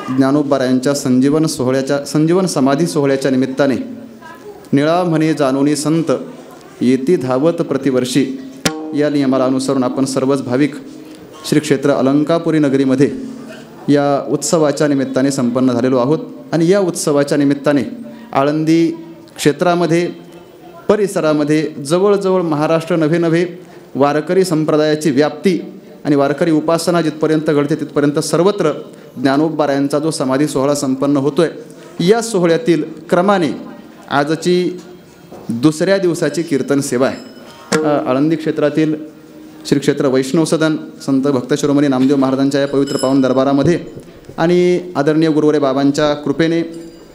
ज्ञानोबारायांच्या संजीवन समाधी सोहळ्याच्या निमित्ताने निळा म्हणे जाणोनी संत येती धावत प्रतिवर्षी या नियमाला अनुसरून आपण सर्वच भाविक श्री क्षेत्र अलंकापुरी नगरीमध्ये या उत्सवाच्या निमित्ताने संपन्न झालेलो आहोत. आणि या उत्सवाच्या निमित्ताने आळंदी क्षेत्रामध्ये परिसरामध्ये जवळजवळ महाराष्ट्र नव्हे वारकरी संप्रदायाची व्याप्ती आणि वारकरी उपासना जिथपर्यंत घडते तिथपर्यंत सर्वत्र ज्ञानोबारायांचा जो समाधी सोहळा संपन्न होतोय, या सोहळ्यातील क्रमाने आजची दुसऱ्या दिवसाची कीर्तन सेवा आहे. आळंदी क्षेत्रातील श्री क्षेत्र वैष्णव सदन संत भक्त शिरोमणी नामदेव महाराजांच्या या पवित्र पावन दरबारामध्ये आणि आदरणीय गुरुवरे बाबांच्या कृपेने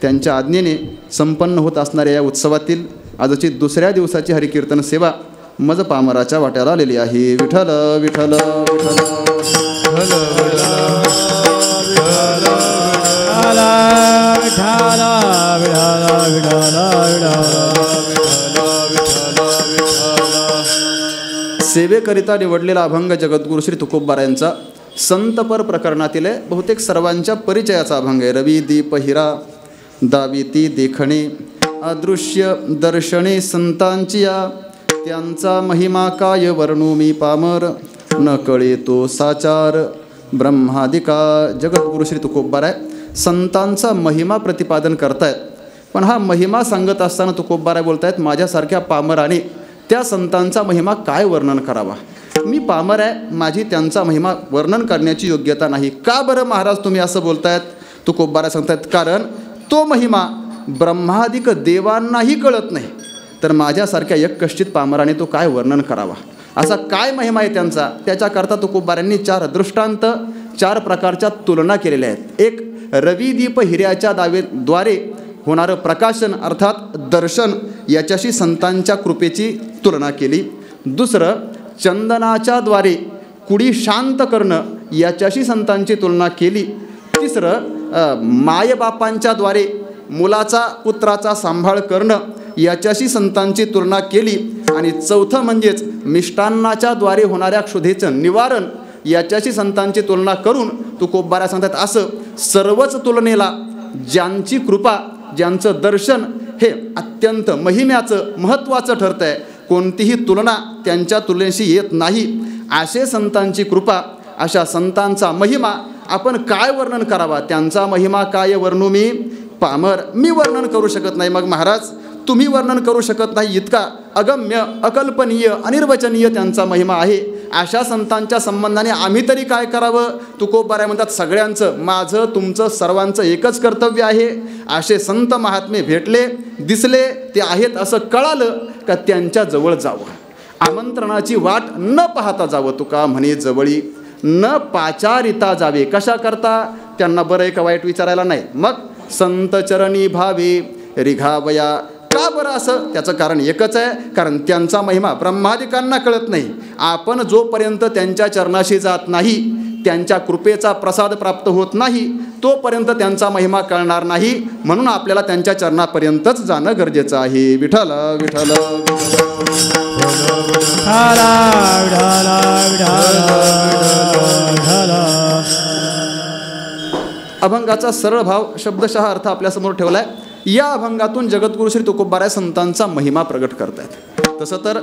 त्यांच्या आज्ञेने संपन्न होत असणाऱ्या या उत्सवातील आजची दुसऱ्या दिवसाची हरिकीर्तन सेवा मज पामराच्या वाट्याला आलेली आहे. विठ्ठल विठ्ठल सेवेकरिता निवडलेला अभंग जगद्गुरु श्री तुकोबारायांचा संतपर प्रकरणातील बहुतेक सर्वांच्या परिचयाचा अभंग आहे. रवी दीप हिरा दाविती देखणे अदृश्य दर्शने संतांची या त्यांचा महिमा काय वर्णू मी पामर न कळे तो साचार ब्रह्मादिका. जगद्गुरु श्री तुकोबाराय संतांचा महिमा प्रतिपादन करतायत, पण हा महिमा सांगत असताना तुकोबाराय बोलतायत माझ्यासारख्या पामराने त्या संतांचा महिमा काय वर्णन करावा. मी पामर आहे, माझी त्यांचा महिमा वर्णन करण्याची योग्यता नाही. का बरं महाराज तुम्ही असं बोलतायत. तुकोबाराय सांगतायत कारण तो महिमा ब्रह्मादिक देवांनाही कळत नाही, तर माझ्यासारख्या एककष्टित पामराने तो काय वर्णन करावा. असा काय महिमा आहे त्यांचा. त्याच्याकरता तुकोबारायांनी 4 दृष्टांत 4 प्रकारच्या तुलना केलेल्या आहेत. एक रविदीप हिऱ्याच्या द्वारे होणारं प्रकाशन अर्थात दर्शन याच्याशी संतांच्या कृपेची तुलना केली. दुसरं चंदनाच्या द्वारे कुडी शांत करणं याच्याशी संतांची तुलना केली. तिसरं मायबापांच्या द्वारे मुलाचा पुत्राचा सांभाळ करणं याच्याशी संतांची तुलना केली. आणि चौथं म्हणजेच मिष्टान्नाच्या द्वारे होणाऱ्या क्षुधेचं निवारण याच्याशी संतांची तुलना करून तुकोबाराय सांगतात असं सर्वच तुलनेला ज्यांची कृपा ज्यांचं दर्शन हे अत्यंत महिम्याचं महत्त्वाचं ठरतं आहे, कोणतीही तुलना त्यांच्या तुलनेशी येत नाही. असे संतांची कृपा, अशा संतांचा महिमा आपण काय वर्णन करावा. त्यांचा महिमा काय वर्णू मी पामर. मी वर्णन करू शकत नाही. मग महाराज तुम्ही वर्णन करू शकत नाही इतका अगम्य अकल्पनीय अनिर्वचनीय त्यांचा महिमा आहे. अशा संतांच्या संबंधाने आम्ही तरी काय करावं. तुकोबाराय म्हणतात सगळ्यांचं माझं तुमचं सर्वांचं एकच कर्तव्य आहे. असे संत महात्मे भेटले दिसले ते आहेत असं कळालं का त्यांच्या जवळ जावं. आमंत्रणाची वाट न पाहता जावं. तुका म्हणे जवळी न पाचारिता जावे. कशा करता त्यांना बरं आहे का वाईट विचारायला नाही. मग संत चरणी भावे रिघावया. का बरं असं. त्याचं कारण एकच आहे, कारण त्यांचा महिमा ब्रह्मादिकांना कळत नाही. आपण जोपर्यंत त्यांच्या चरणाशी जात नाही, त्यांच्या कृपेचा प्रसाद प्राप्त होत नाही, तोपर्यंत त्यांचा महिमा कळणार नाही. म्हणून आपल्याला त्यांच्या चरणापर्यंतच जाणं गरजेचं आहे. विठ्ठल विठ्ठल अभंगाचा सरळ भाव शब्दशः अर्थ आपल्यासमोर ठेवलाय. या अभंगातून जगद्गुरु श्री तुकोबाराय संतांचा महिमा प्रगट करतायत. तसं तर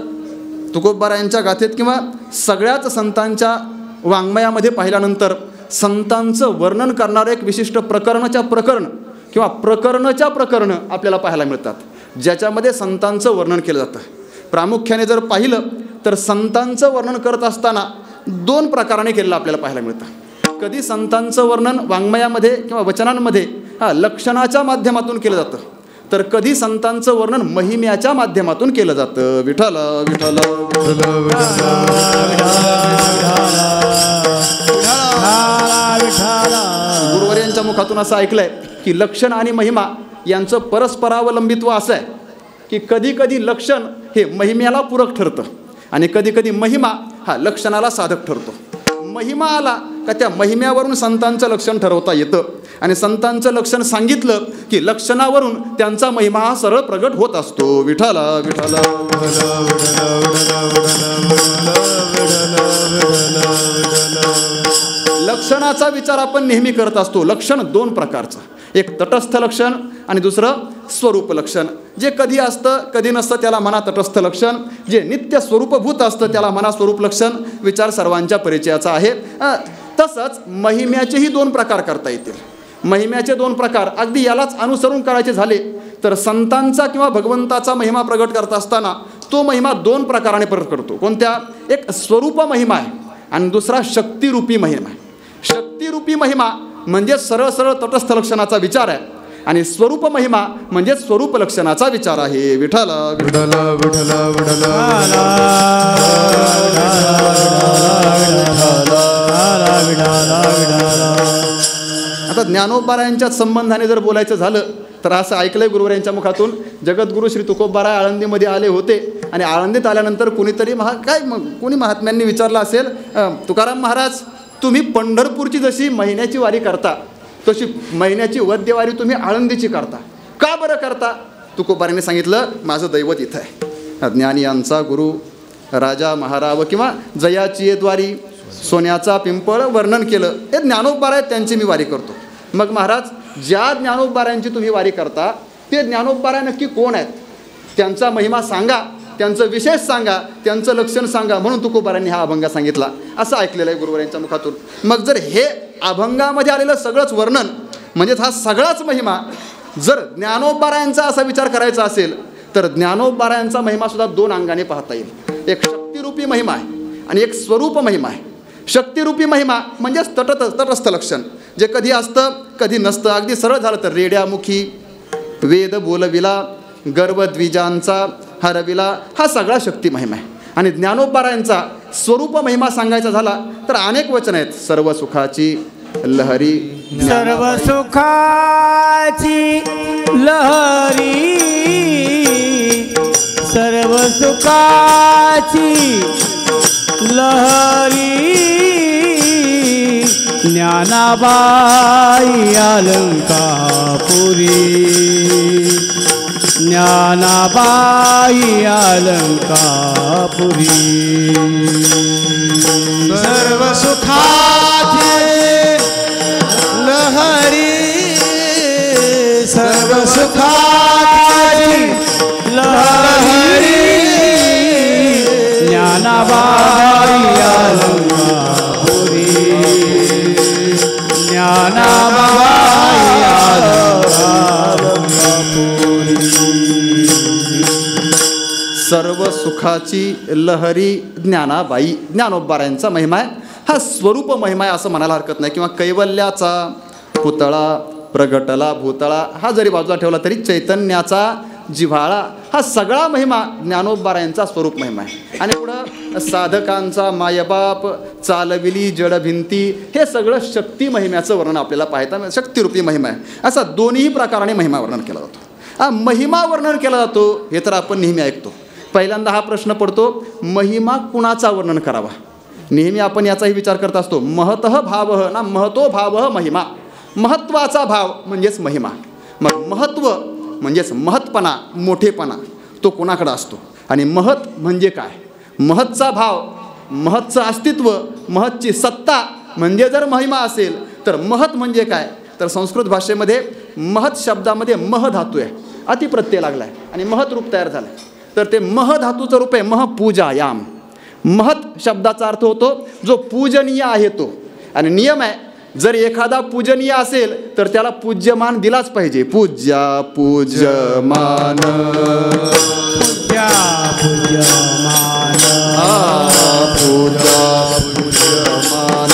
तुकोबारायांच्या गाथेत किंवा सगळ्याच संतांच्या वाङ्मयामध्ये पाहिल्यानंतर संतांचं वर्णन करणारं एक विशिष्ट प्रकरणाच्या प्रकरण आपल्याला पाहायला मिळतात, ज्याच्यामध्ये संतांचं वर्णन केलं जातं. प्रामुख्याने जर पाहिलं तर संतांचं वर्णन करत असताना 2 प्रकाराने केलेलं आपल्याला पाहायला मिळतं. कधी संतांचं वर्णन वाङ्मयामध्ये किंवा वचनांमध्ये लक्षणाच्या माध्यमातून केलं जातं, तर कधी संतांचं वर्णन महिम्याच्या माध्यमातून केलं जातं. विठ्ठल विठ्ठल गुरुवर्यांच्या मुखातून असं ऐकलंय की लक्षण आणि महिमा यांचं परस्परावलंबित्व असं आहे की कधी कधी लक्षण हे महिम्याला पूरक ठरतं आणि कधी कधी महिमा हा लक्षणाला साधक ठरतो. महिमा आला का त्या महिम्यावरून संतांचं लक्षण ठरवता येतं आणि संतांचं लक्षण सांगितलं की लक्षणावरून त्यांचा महिमा हा सरळ प्रगट होत असतो. विठ्ठला विठ्ठला लक्षणाचा विचार आपण नेहमी करत असतो. लक्षण दोन प्रकारचं, एक तटस्थ लक्षण आणि दुसरं स्वरूप लक्षण. जे कधी असतं कधी नसतं त्याला म्हणा तटस्थ लक्षण, जे नित्य स्वरूपभूत असतं त्याला म्हणा स्वरूप लक्षण. विचार सर्वांच्या परिचयाचा आहे. तसंच महिम्याचेही दोन प्रकार करता येतील. महिम्याचे दोन प्रकार अगदी यालाच अनुसरून करायचे झाले तर संतांचा किंवा भगवंताचा महिमा प्रगट करत असताना तो महिमा दोन प्रकाराने प्रगट करतो. कोणत्या? एक स्वरूप महिमा आहे आणि दुसरा शक्तिरूपी महिमा आहे. शक्तिरूपी महिमा म्हणजे सरळ सरळ तटस्थ लक्षणाचा विचार आहे आणि स्वरूप महिमा म्हणजे स्वरूप लक्षणाचा विचार आहे. विठ्ठला विठ्ठला विठ्ठला विठ्ठला. आता ज्ञानोबारायांच्या संबंधाने जर बोलायचं झालं तर असं ऐकलंय गुरुवारांच्या मुखातून, जगद्गुरू श्री तुकोबाराय आळंदीमध्ये आले होते आणि आळंदीत आल्यानंतर कुणीतरी कोणी महात्म्यांनी विचारलं असेल, तुकाराम महाराज तुम्ही पंढरपूरची जशी महिन्याची वारी करता तशी महिन्याची वद्यवारी तुम्ही आळंदीची करता, का बरं करता? तुकोबारांनी सांगितलं माझं दैवत इथं आहे. ज्ञानी यांचा गुरु राजा महाराव किंवा जयाची द्वारी सोन्याचा पिंपळ वर्णन केलं, हे ज्ञानोबा आहेत त्यांची मी वारी करतो. मग महाराज ज्या ज्ञानोबारायांची तुम्ही वारी करता ते ज्ञानोबा नक्की कोण आहेत? त्यांचा महिमा सांगा, त्यांचं विशेष सांगा, त्यांचं लक्षण सांगा. म्हणून तुकोबारांनी हा अभंग सांगितला असं ऐकलेलं आहे गुरुवारांच्या मुखातून. मग जर हे अभंगामध्ये आलेलं सगळंच वर्णन म्हणजेच हा सगळाच महिमा जर ज्ञानोबारायांचा असा विचार करायचा असेल तर ज्ञानोबारायांचा महिमा सुद्धा दोन अंगाने पाहता येईल. एक शक्तिरूपी महिमा आहे आणि एक स्वरूप महिमा आहे. शक्तिरूपी महिमा म्हणजेच तटस्थ लक्षण, जे कधी असतं कधी नसतं. अगदी सरळ झालं तर रेड्यामुखी वेद बोलविला गर्भद्विजांचा हरविला, हा सगळा शक्ती महिमा आहे. आणि ज्ञानोबारायांचा स्वरूप महिमा सांगायचा झाला तर अनेक वचन आहेत. सर्व सुखाची लहरी, सर्व सुखाची लहरी, सर्व सुखाची लहरी, ज्ञानाबाई अलंकापुरी, ज्ञानाबाई अलंकापुरी. सर्व सुखाची लहरी, सर्व सुखाची लहरी, ज्ञानाबाई अलंकापुरी, ज्ञानाबाई अलंकापुरी. सर्व सुखाची लहरी ज्ञानाबाई, ज्ञानोबारायांचा महिमा आहे. हा स्वरूप महिमा आहे असं म्हणायला हरकत नाही. किंवा कैवल्याचा पुतळा प्रगटला भूतळा, हा जरी बाजूला ठेवला तरी चैतन्याचा जिव्हाळा, हा सगळा महिमा ज्ञानोबारायांचा स्वरूप महिमा आहे. आणि पुढं साधकांचा मायबाप चालविली जडभिंती, हे सगळं शक्ती महिम्याचं वर्णन आपल्याला पाहायला मिळतं. शक्तिरूपी महिमा आहे. असा दोन्ही प्रकाराने महिमा वर्णन केला जातो. हा महिमा वर्णन केला जातो हे तर आपण नेहमी ऐकतो. पहिल्यांदा हा प्रश्न पडतो, महिमा कुणाचा वर्णन करावा? नेहमी आपण याचाही विचार करत असतो. महतः भावः ना महतो भावः महिमा, महत्त्वाचा भाव म्हणजेच महिमा. मग महत्त्व म्हणजेच महत्पणा, मोठेपणा तो कोणाकडे असतो आणि महत म्हणजे काय? महतचा भाव, महतचं अस्तित्व, महतची सत्ता म्हणजे जर महिमा असेल तर महत म्हणजे काय? तर संस्कृत भाषेमध्ये महत शब्दामध्ये मह धातू आहे, अतिप्रत्यय लागला आहे आणि महत रूप तयार झालं आहे. तर ते मह धातूचं रूप आहे महपूजायाम. महत शब्दाचा अर्थ होतो जो पूजनीय आहे तो. आणि नियम आहे, जर एखादा पूजनीय असेल तर त्याला पूज्यमान दिलाच पाहिजे. पूज्या पूज्यमान, पूज्या पूज्यमान, पूजा पूज्यमान,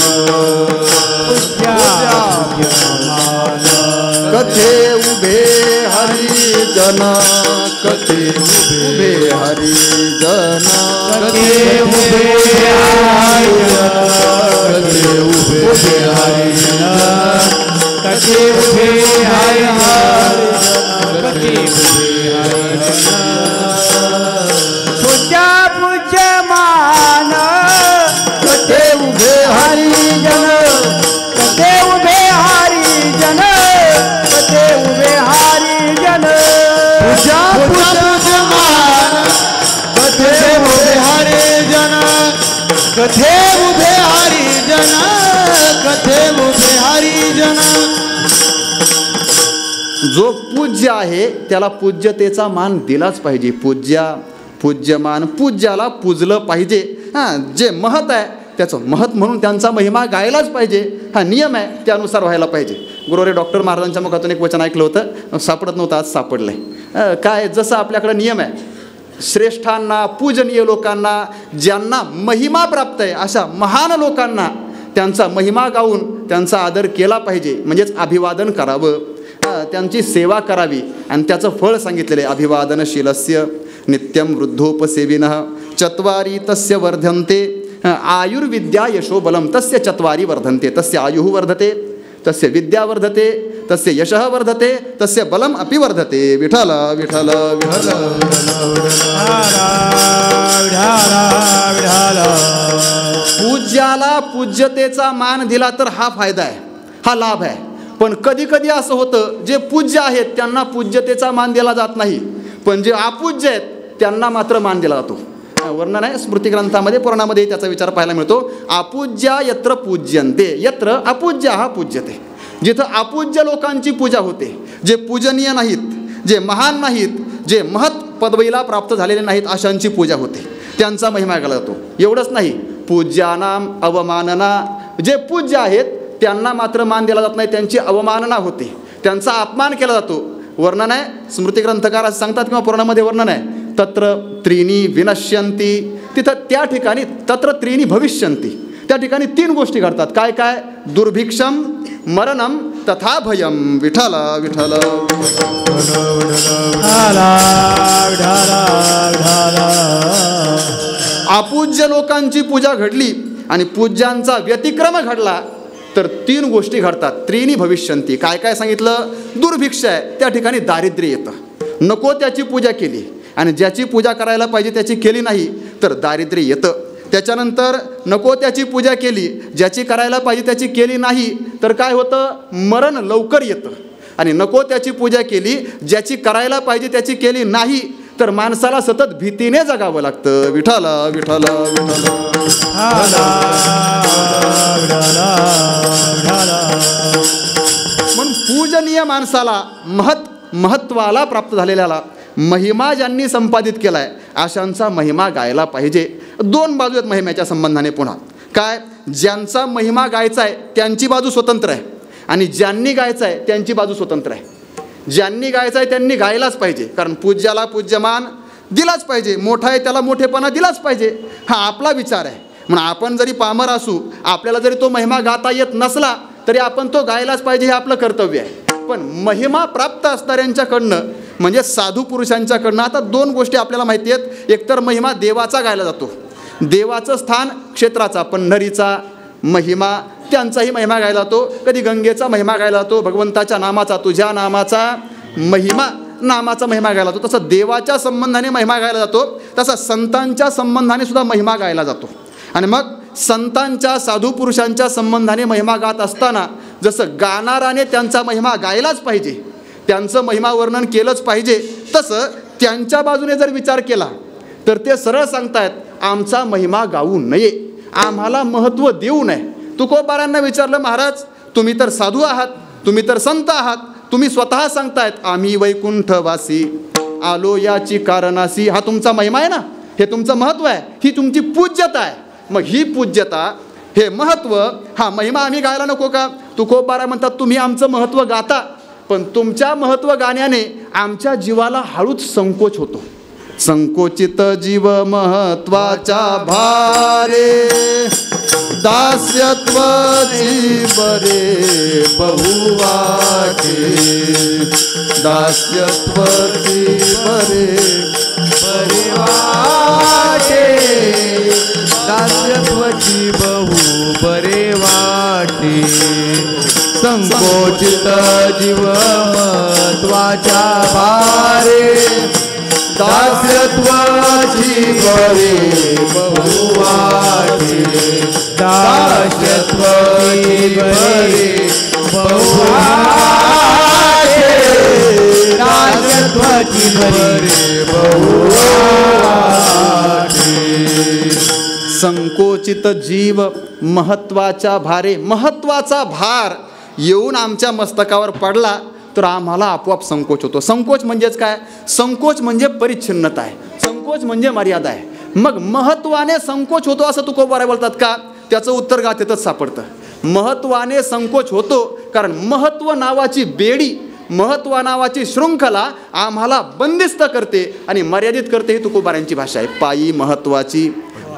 पूज्या पूज्यमान. कथे उभे हरिजन, कथे उभे हरिजन, कथे उभे हरिजन, कथे उभे हरिजन, कथे उभे हरिजन, कथे उभे हरिजन. पूज्या पूज्यमान, कथे उभे हरिजन, जो पूज्य आहे त्याला पूज्यतेचा मान दिलाच पाहिजे. पूज्यमान पूज्याला पूजलं पाहिजे. जे महत आहे त्याचं महत म्हणून त्यांचा महिमा गायलाच पाहिजे. नियम आहे, त्यानुसार व्हायला पाहिजे. गुरुवारी डॉक्टर महाराजांच्या मुखातून एक वचन ऐकलं होतं, सापडत नव्हतं, आज सापडलंय. काय, जसं आपल्याकडे नियम आहे, श्रेष्ठांना, पूजनीय लोकांना, ज्यांना महिमा प्राप्त आहे अशा महान लोकांना त्यांचा महिमा गाऊन त्यांचा आदर केला पाहिजे. म्हणजेच अभिवादन करावं, त्यांची सेवा करावी. आणि त्याचं फळ सांगितलेलं आहे, अभिवादनशीलस्य नित्यं वृद्धोपसेविनः चत्वारी तस्य वर्धन्ते आयुर्विद्या यशोबलम तस्य चत्वारी वर्धन्ते. तस्य आयुः वर्धते, तस्य विद्या वर्धते, तस्य यशः वर्धते, तस्य बलम अपि वर्धते. विठ्ठल विठ्ठल विठ्ठल. पूज्याला पूज्यतेचा मान दिला तर हा फायदा आहे, हा लाभ आहे. पण कधी कधी असं होतं, जे पूज्य आहेत त्यांना पूज्यतेचा मान दिला जात नाही, पण जे अपूज्य आहेत त्यांना मात्र मान दिला जातो. वर्णन आहे स्मृतिग्रंथामध्ये, पुराणामध्ये त्याचा विचार पाहायला मिळतो. अपूज्या यत्र पूज्यन्ते, यत्र अपूज्य हा पूज्यते. जिथं अपूज्य लोकांची पूजा होते, जे पूजनीय नाहीत, जे महान नाहीत, जे महत् पदवीला प्राप्त झालेले नाहीत, अशांची पूजा होते, त्यांचा महिमा केला जातो. एवढंच नाही, पूज्यानाम अवमानना, जे पूज्य आहेत त्यांना मात्र मान दिला जात नाही, त्यांची अवमानना होते, त्यांचा अपमान केला जातो. वर्णन आहे स्मृतिग्रंथकार असं सांगतात किंवा पुराणामध्ये वर्णन आहे, तत्र त्रीणी विनश्यन्ति, तिथं त्या ठिकाणी तत्र त्रीणी भविष्यन्ति, त्या ठिकाणी 3 गोष्टी घडतात. काय काय? दुर्भिक्षम, मरणम तथा भयम. विठ्ठल विठ्ठल. अपूज्य लोकांची पूजा घडली आणि पूज्यांचा व्यतिक्रम घडला तर 3 गोष्टी घडतात. त्रीणी भविष्यन्ति. काय काय सांगितलं? दुर्भिक्ष आहे, त्या ठिकाणी दारिद्र्य येतं. नको त्याची पूजा केली आणि ज्याची पूजा करायला पाहिजे त्याची केली नाही तर दारिद्र्य येतं. त्याच्यानंतर नको त्याची पूजा केली, ज्याची करायला पाहिजे त्याची केली नाही तर काय होतं? मरण लवकर येतं. आणि नको त्याची पूजा केली, ज्याची करायला पाहिजे त्याची केली नाही तर माणसाला सतत भीतीने जगावं लागतं. विठ्ठल विठ्ठल विठ्ठल. म्हणून पूजनीय माणसाला, महत्वाला प्राप्त झालेल्याला, महिमा ज्यांनी संपादित केलाय अशांचा महिमा गायला पाहिजे. 2 बाजू आहेत महिम्याच्या संबंधाने. पुन्हा काय? ज्यांचा महिमा गायचा आहे त्यांची बाजू स्वतंत्र आहे आणि ज्यांनी गायचा आहे त्यांची बाजू स्वतंत्र आहे. ज्यांनी गायचं आहे त्यांनी गायलाच पाहिजे, कारण पूज्याला पूज्यमान दिलाच पाहिजे, मोठा आहे त्याला मोठेपणा दिलाच पाहिजे. हा आपला विचार आहे. म्हणून आपण जरी पामर असू, आपल्याला जरी तो महिमा गाता येत नसला तरी आपण तो गायलाच पाहिजे, हे आपलं कर्तव्य आहे. पण महिमा प्राप्त असणाऱ्यांच्याकडनं म्हणजे साधू पुरुषांच्याकडनं आता 2 गोष्टी आपल्याला माहिती आहेत. एकतर महिमा देवाचा गायला जातो, देवाचं स्थान क्षेत्राचा, पंढरीचा महिमा, त्यांचाही महिमा गायला जातो. कधी गंगेचा महिमा गायला जातो, भगवंताच्या नामाचा, तुझ्या नामाचा महिमा, नामाचा महिमा गायला जातो. तसं देवाच्या संबंधाने महिमा गायला जातो, तसा संतांच्या संबंधाने सुद्धा महिमा गायला जातो. आणि मग संतांच्या, साधू पुरुषांच्या संबंधाने महिमा गात असताना जसं गाणाराने त्यांचा महिमा गायलाच पाहिजे, त्यांचं महिमा वर्णन केलंच पाहिजे, तसं त्यांच्या बाजूने जर विचार केला तर ते सरळ सांगतायत आमचा महिमा गाऊ नये, आम्हाला महत्त्व देऊ नये. तुकोबारांना विचारलं, महाराज तुम्ही तर साधू आहात, तुम्ही तर संत आहात, तुम्ही स्वतः सांगतायत आम्ही वैकुंठवासी आलो याची कारणासी. हा तुमचा महिमा आहे ना, हे तुमचं महत्त्व आहे, ही तुमची पूज्यता आहे. मग ही पूज्यता, हे महत्त्व, हा महिमा आम्ही गायला नको का? तुकोबारा म्हणतात तुम्ही आमचं महत्त्व गाता, पण तुमच्या महत्त्व गाण्याने आमच्या जीवाला हळूच संकोच होतो. संकोचित जीव महत्वाच्या भारे, दास्यत्वाची बरे बहुवाटे, दास्यत्वाची बरे बरे वाटे, दास्यत्वाची बहु बरे वाटे. संकोचित जीव महत्वाच्या भारे, दास्यत्वाची बरे बहुवाटे, दास्यत्वाची बरे बहुवाटे, दास्यत्वाची बरे बहुवाटे. संकोचित जीव महत्वाच्या भारे, महत्वाचा भार येऊन आमच्या मस्तकावर पडला तर आम्हाला आपोआप संकोच होतो. संकोच म्हणजेच काय? संकोच म्हणजे परिच्छिन्नता आहे, संकोच म्हणजे मर्यादा आहे. मग महत्वाने संकोच होतो असं तुकोबाराय बोलतात का? त्याचं उत्तर गाथेतच सापडतं. महत्वाने संकोच होतो कारण महत्व नावाची बेडी, महत्व नावाची शृंखला आम्हाला बंदिस्त करते आणि मर्यादित करते. ही तुकोबारायांची भाषा आहे. पायी महत्वाची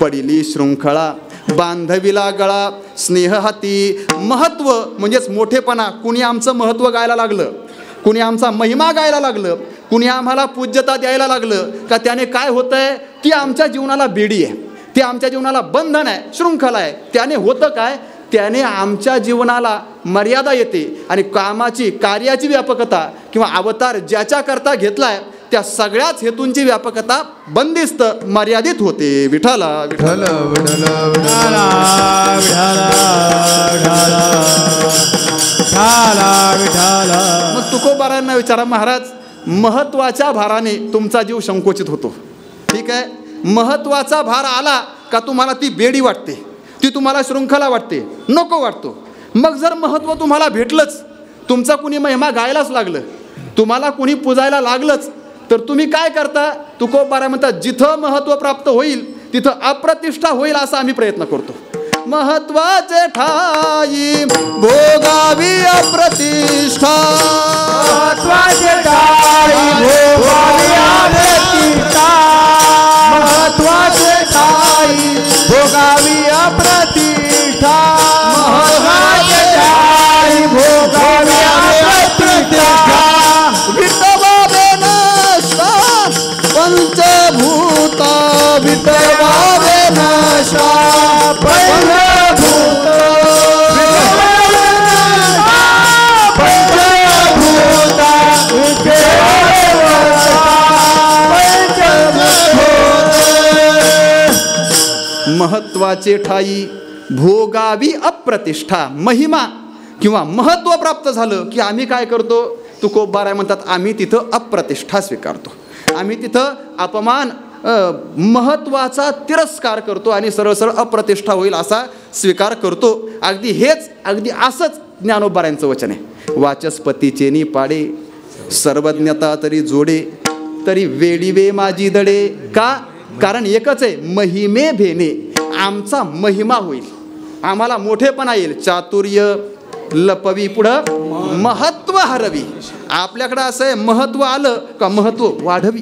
पडिली शृंखला, बांधविला गळा स्नेह हाती. महत्व म्हणजेच मोठेपणा. कुणी आमचं महत्व गायला लागलं, कुणी आमचा महिमा गायला लागलं, कुणी आम्हाला पूज्यता द्यायला लागलं का त्याने काय होतंय? ती आमच्या जीवनाला बेडी आहे, ती आमच्या जीवनाला बंधन आहे, शृंखला आहे. त्याने होतं काय? त्याने आमच्या जीवनाला मर्यादा येते आणि कामाची कार्याची व्यापकता किंवा अवतार ज्याच्याकरता घेतलाय त्या सगळ्याच हेतूंची व्यापकता बंदिस्त मर्यादित होते. विठ्ठला विठ्ठल विठ्ठल विठ्ठल विठ्ठल. मग तुकोबारायांना विचारा, महाराज महत्वाच्या भाराने तुमचा जीव संकोचित होतो, ठीक आहे. महत्वाचा भार आला का तुम्हाला ती बेडी वाटते, ती तुम्हाला शृंखला वाटते, नको वाटतो. मग जर महत्व तुम्हाला भेटलंच, तुमचा कुणी महिमा गायलाच लागलं, तुम्हाला कुणी पूजायला लागलंच, तर तुम्ही काय करता? तुकोबाराय म्हणतात जिथं महत्व प्राप्त होईल तिथं अप्रतिष्ठा होईल असा आम्ही प्रयत्न करतो. महत्वाचे ठाई भोगावी अप्रतिष्ठा, महत्वाचे ठाई भोगावी अप्रतिष्ठा, महत्वाचे ठाई भोगावी अप्रतिष्ठा, महत्वाचे ठाई भोगावी अप्रतिष्ठा. विठोबावे नष्टा पंचभूता, विठोबावे नष्टा पंचभूत, महत्वाचे ठाई भोगावी अप्रतिष्ठा. महिमा किंवा महत्व प्राप्त झालं की आम्ही काय करतो? तुकोबाराय म्हणतात आम्ही तिथं अप्रतिष्ठा स्वीकारतो, आम्ही तिथं अपमान महत्वाचा तिरस्कार करतो आणि सरळ सरळ अप्रतिष्ठा होईल असा स्वीकार करतो. अगदी असंच ज्ञानोबारायांचं वचन आहे. वाचस्पतीचे नि पाडे सर्वज्ञता तरी जोडे, तरी वेडीवे माझी दडे. का? कारण एकच आहे, महिमे भेने. आमचा महिमा होईल, आम्हाला मोठेपणा येईल. चातुर्य लपवी पुढं महत्व हरवी. आपल्याकडं असं आहे, महत्व आलं का महत्व वाढवी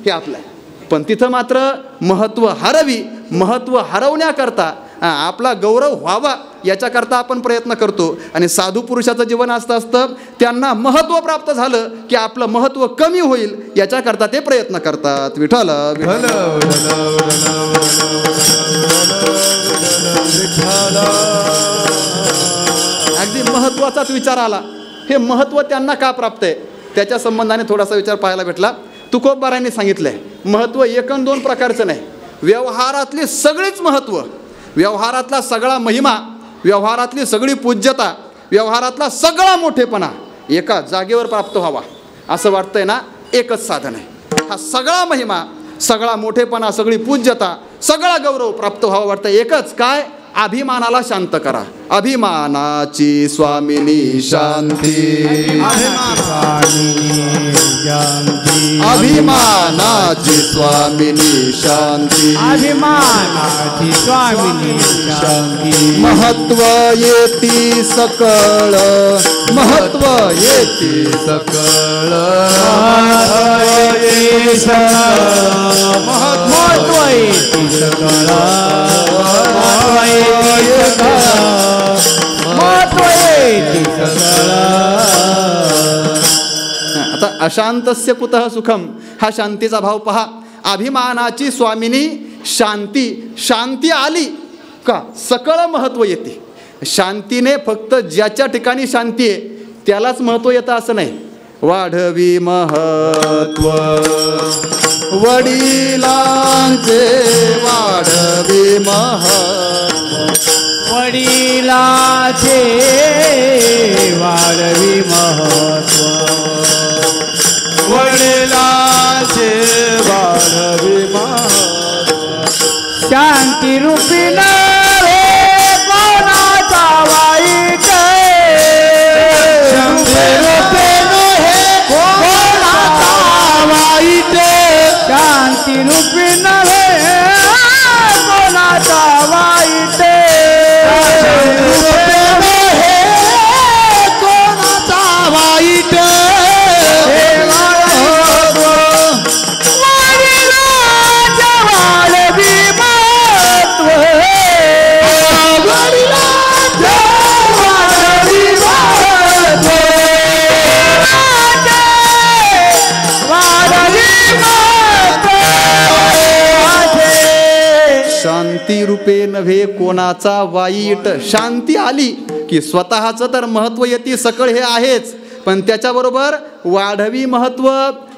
हे आपलं आहे. पण तिथं मात्र महत्व हरवी, महत्व हरवण्याकरता आपला गौरव व्हावा याच्याकरता आपण प्रयत्न करतो. आणि साधू पुरुषाचं जीवन असतं त्यांना महत्व प्राप्त झालं की आपलं महत्व कमी होईल याच्याकरता ते प्रयत्न करतात. विठ्ठल अगदी महत्वाचाच विचार आला. हे महत्व त्यांना का प्राप्त आहे त्याच्या संबंधाने थोडासा विचार पाहायला भेटला. तुकोबारायांनी सांगितलंय महत्व एक अन दोन प्रकारचं नाही. व्यवहारातली सगळीच महत्व, व्यवहारातला सगळा महिमा, व्यवहारातली सगळी पूज्यता, व्यवहारातला सगळा मोठेपणा एका जागेवर प्राप्त व्हावा असं वाटतंय ना, एकच साधन आहे. हा सगळा महिमा, सगळा मोठेपणा, सगळी पूज्यता, सगळा गौरव प्राप्त व्हावा वाटतं एकच. काय? अभिमानाला शांत करा. अभिमानाची स्वामिनी शांती, अभिमानाची स्वामिनी शांती, अभिमानाची स्वामिनी शांती. महत्व येती सकळ, महत्व येती सकळ, महत्व येती सकळ, महत्व येती सकळ. आता अशांतस्य कुतः सुखम हा शांतीचा भाव पहा. अभिमानाची स्वामिनी शांती. शांती आली का सकळ महत्व येते. शांतीने फक्त ज्याच्या ठिकाणी शांती आहे त्यालाच महत्व येतं असं नाही. वाढवी महत्व वडिलांचे, वाढवी महत्व वडिलाचे, वाढवी महत्व वडिलांचे वाढवी महत्व. शांती रूपी रे कोणाचा वाईट, शांती रूपी नव्हे कोणाचा वाईट. शांती आली की स्वतःचं तर महत्त्व येते सकळ हे आहेच, पण त्याच्याबरोबर वाढवी महत्त्व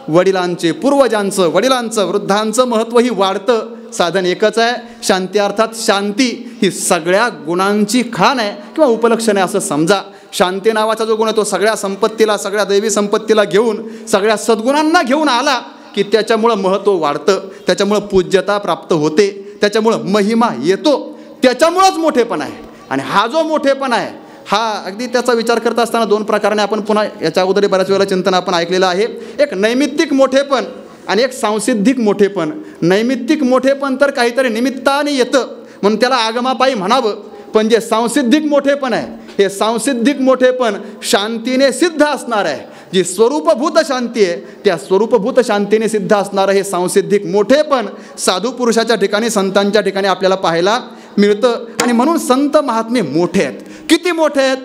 वडिलांचे, पूर्वजांचं, वडिलांचं, वृद्धांचं महत्त्वही वाढतं. साधन एकच आहे, शांती. अर्थात शांती ही सगळ्या गुणांची खाण आहे किंवा उपलक्षण आहे असं समजा. शांती नावाचा जो गुण आहे तो सगळ्या संपत्तीला, सगळ्या दैवी संपत्तीला घेऊन, सगळ्या सद्गुणांना घेऊन आला की त्याच्यामुळं महत्त्व वाढतं, त्याच्यामुळं पूज्यता प्राप्त होते, त्याच्यामुळं महिमा येतो, त्याच्यामुळंच मोठेपण आहे. आणि हा जो मोठेपण आहे हा अगदी त्याचा विचार करत असताना दोन प्रकाराने आपण पुन्हा याच्या अगोदर बऱ्याच वेळेला चिंतन आपण ऐकलेलं आहे. एक नैमित्तिक मोठेपण आणि एक सांसिद्धिक मोठेपण. नैमित्तिक मोठेपण तर काहीतरी निमित्ताने येतं म्हणून त्याला आगमापायी म्हणावं, पण जे सांसिद्धिक मोठेपण आहे हे सांसिद्धिक मोठेपण शांतीने सिद्ध असणार आहे. जी स्वरूपभूत शांती आहे त्या स्वरूपभूत शांतीने सिद्ध असणारं हे सांसिद्धिक मोठेपण साधू पुरुषाच्या ठिकाणी, संतांच्या ठिकाणी आपल्याला पाहायला मिळतं. आणि म्हणून संत महात्मे मोठे आहेत. किती मोठे आहेत?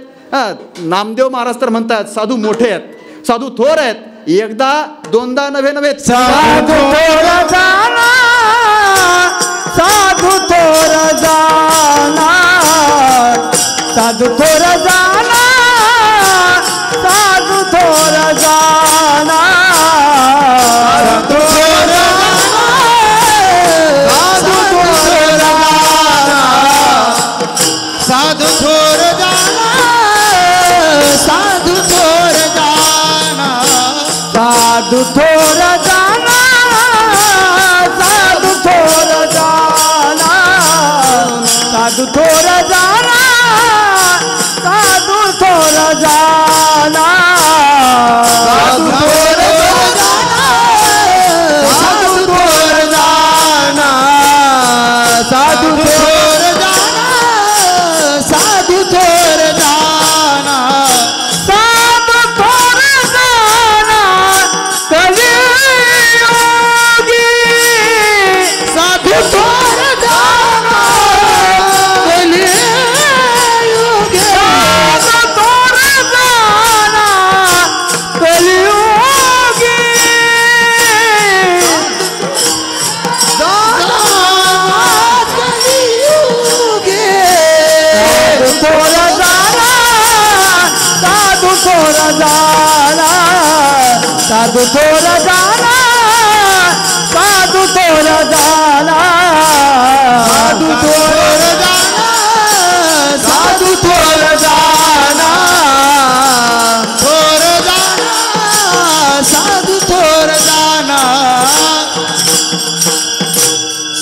नामदेव महाराज तर म्हणतात साधू मोठे आहेत, साधू थोर आहेत. एकदा दोनदा नव्हे साधू थोर जाना, साधू थोर जाना, साधू थोर जाना, साधू थोर जाना, साधू थोर जाना, साधू थोर जाना, साधू थोर जाना, साधू थोर जाना, साधू थोर जाना, साधू थोर जाना, साधू थोर जाना, साधू थोर जाना, साधू थोर जाना, साधू थोर जाना, साधू थोर जाना, साधू थोर जाना, कलियुगी साधू थोर जाना, कलियुगी साधू थोर जाना, कलियुगी जाना, कलियुगी साधू थोर जाना, साधू थोर जाना, साधू थोर जाना, साधू थोर जाना, साधू थोर जाना, साधू थोर जाना, थोर जाना, साधू थोर जाना,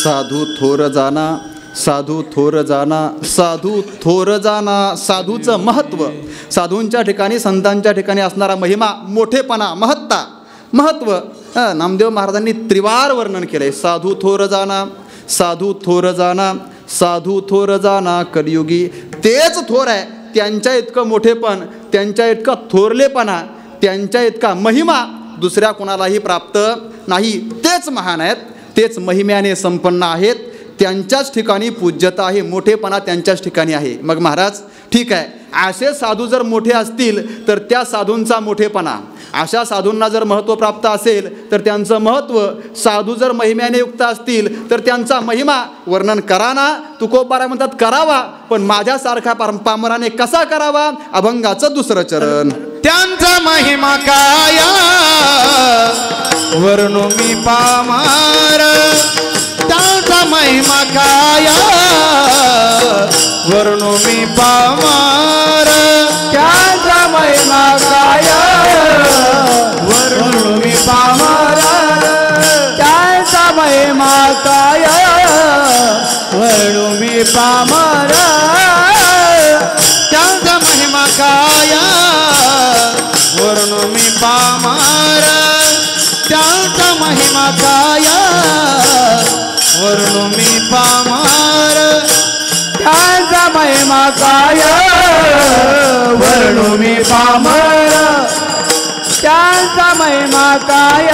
साधू थोर जाना, साधू थोर जाना, साधू थोर जाना. साधूचं महत्त्व, साधूंच्या ठिकाणी, संतांच्या ठिकाणी असणारा महिमा, मोठेपणा, महत्त्व नामदेव महाराजांनी त्रिवार वर्णन केलंय. साधू थोर जाना, साधू थोर जाना, साधू थोर जाना, कलियुगी. तेच थोर आहे, त्यांच्या इतकं मोठेपण, त्यांच्या इतका थोरलेपणा, त्यांच्या इतका महिमा दुसऱ्या कोणालाही प्राप्त नाही. तेच महान आहेत, तेच महिम्याने संपन्न आहेत, त्यांच्याच ठिकाणी पूज्यता आहे, मोठेपणा त्यांच्याच ठिकाणी आहे. मग महाराज ठीक आहे, असे साधू जर मोठे असतील तर त्या साधूंचा मोठेपणा, अशा साधूंना जर महत्त्व प्राप्त असेल तर त्यांचं महत्त्व, साधू जर महिम्याने युक्त असतील तर त्यांचा महिमा वर्णन करा ना. तुकोबारा म्हणतात करावा, पण माझ्यासारखा पामराने कसा करावा? अभंगाचं दुसरं चरण. त्यांचा महिमा काय वर्णू मी पामार, त्यांचा महिमा काय वर्णू मी पामार, त्यांचा महिमा काय वर्णू मी पामार, त्यांचा महिमा काय वर्णू मी पामार, त्यांचा महिमा काय वर्णू मी पामार, त्यांचा महिमा काय वर्णू मी पामार, त्यांचा महिमा काय वर्णू मी पामार, त्यांचा महिमा काय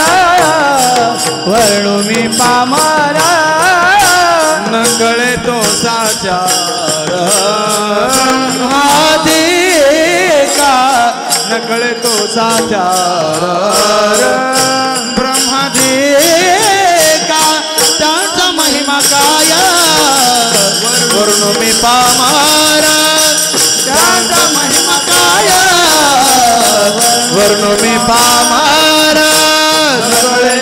वर्णू मी पामार, न कळे तो साचार आधी का, न कळे तो साचार ब्रह्मादे का, त्यांचा महिमा काय वर्ण मी पामर त्यांचा महिमा काय वर्ण मी पामर नकळे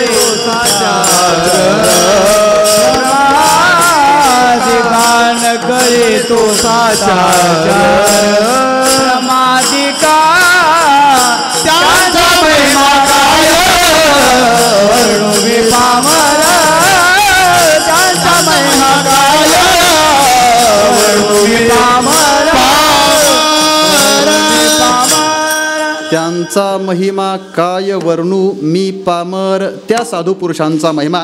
गान करे तो साचार समाधिका त्यांचा महिमा काय वर्ण मी पामर त्यांचा महिमा काय वर्ण मी पामर त्यांचा महिमा काय वर्णू मी पामर. त्या साधू पुरुषांचा महिमा,